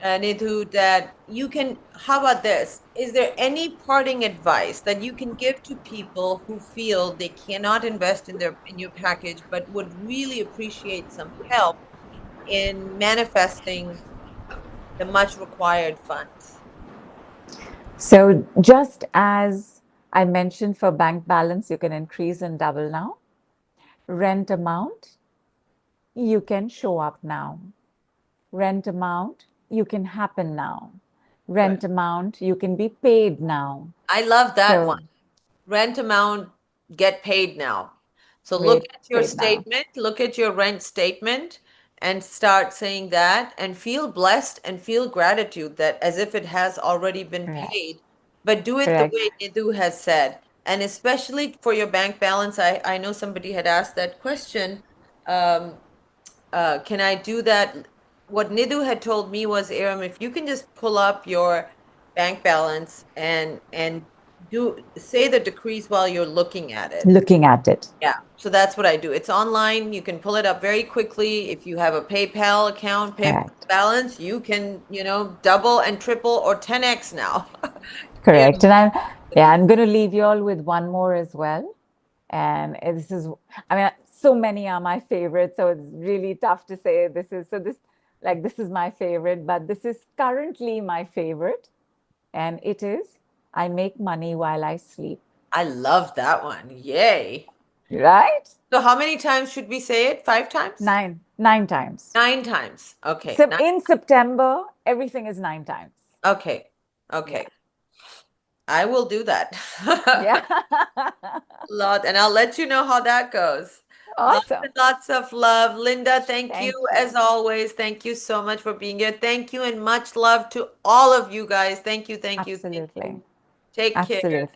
Nidhu, that you can, how about this? Is there any parting advice that you can give to people who feel they cannot invest in your package, but would really appreciate some help in manifesting the much required funds?
So, just as I mentioned for bank balance, you can increase and double now. Rent amount, you can show up now. Rent amount, you can happen now. Rent amount, you can be paid now.
I love that
So,
one. Rent amount, get paid now. So look
wait,
at your
paid now.
statement, look at your rent statement and start saying that and feel blessed and feel gratitude that as if it has already been
Correct.
paid. But do it the
Correct.
way Nidhu has said. And especially for your bank balance, I know somebody had asked that question. Can I do that? What Nidhu had told me was, Aram, if you can just pull up your bank balance and do say the decrees while you're looking at it.
Looking at it.
Yeah, so that's what I do. It's online. You can pull it up very quickly. If you have a PayPal account, PayPal
Correct.
balance, you can, double and triple or 10x now.
Correct. And I'm going to leave you all with one more as well. And this is, I mean, so many are my favorite, so it's really tough to say this is my favorite, but this is currently my favorite. And it is, I make money while I sleep.
I love that one. Yay.
Right?
So how many times should we say it? 5 times?
Nine times.
9 times. Okay.
So in September, everything is 9 times.
Okay. Okay.
Yeah.
I will do that.
Yeah.
Lot, and I'll let you know how that goes. Lots
Awesome.
and lots of love. Linda, thank you
Thank
as
you.
always. Thank you so much for being here. Thank you and much love to all of you guys. Thank you, thank you, thank
Absolutely.
you. Take care.
Absolutely.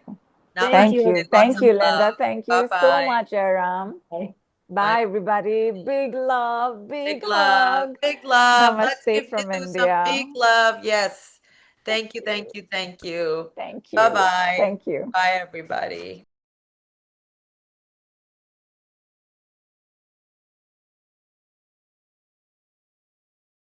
Namaste.
Thank
Thank
you.
you.
Lots
Thank
of
you,
love.
Linda. Thank you so
Bye-bye.
much, Aram.
Bye.
Bye, everybody. Big love,
Big
big
love.
hug.
Big love. Let's
Namaste
give
from
Nidhu some
India.
big love. Yes. Thank you, thank you, thank you.
Thank you.
Bye-bye.
Thank you.
Bye, everybody.